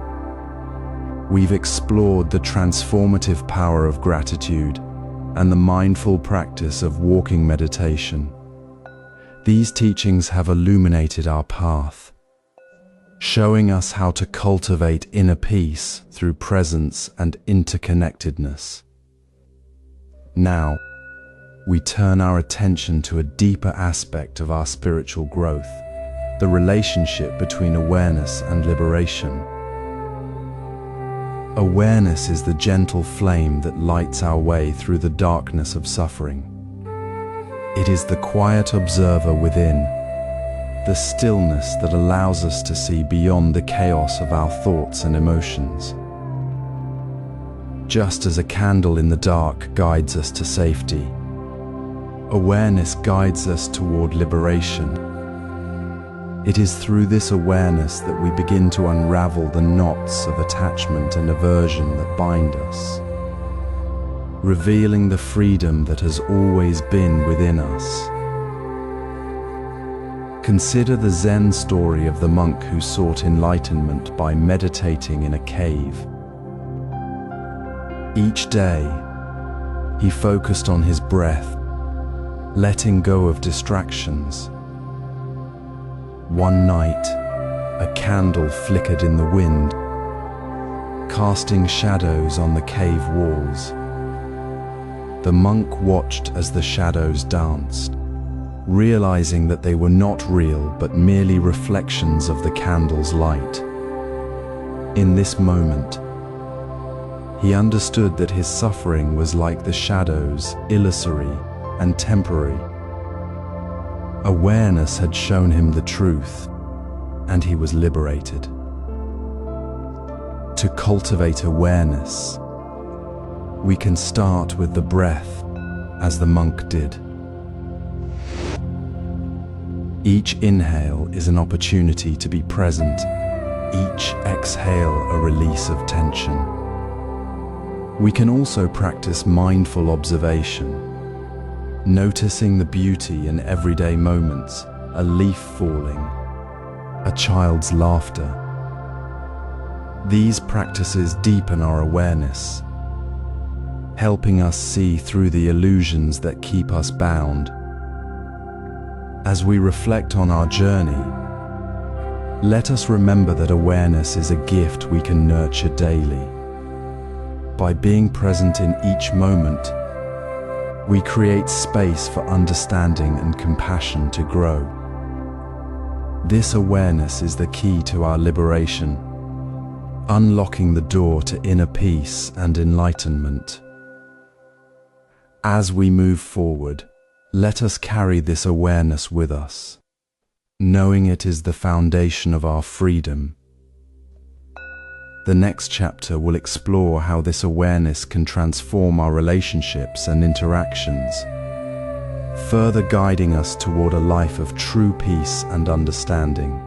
A: we've explored the transformative power of gratitude and the mindful practice of walking meditation. These teachings have illuminated our path, showing us how to cultivate inner peace through presence and interconnectedness. Now, we turn our attention to a deeper aspect of our spiritual growth, the relationship between awareness and liberation. Awareness is the gentle flame that lights our way through the darkness of suffering. It is the quiet observer within, the stillness that allows us to see beyond the chaos of our thoughts and emotions. Just as a candle in the dark guides us to safety, awareness guides us toward liberation. It is through this awareness that we begin to unravel the knots of attachment and aversion that bind us, revealing the freedom that has always been within us. Consider the Zen story of the monk who sought enlightenment by meditating in a cave. Each day, he focused on his breath, letting go of distractions. One night, a candle flickered in the wind, casting shadows on the cave walls. The monk watched as the shadows danced, realizing that they were not real but merely reflections of the candle's light. In this moment, he understood that his suffering was like the shadows, illusory and temporary. Awareness had shown him the truth, and he was liberated. To cultivate awareness, we can start with the breath, as the monk did. Each inhale is an opportunity to be present, each exhale a release of tension. We can also practice mindful observation, noticing the beauty in everyday moments, a leaf falling, a child's laughter. These practices deepen our awareness, helping us see through the illusions that keep us bound. As we reflect on our journey, let us remember that awareness is a gift we can nurture daily. By being present in each moment, we create space for understanding and compassion to grow. This awareness is the key to our liberation, unlocking the door to inner peace and enlightenment. As we move forward, let us carry this awareness with us, knowing it is the foundation of our freedom. The next chapter will explore how this awareness can transform our relationships and interactions, further guiding us toward a life of true peace and understanding.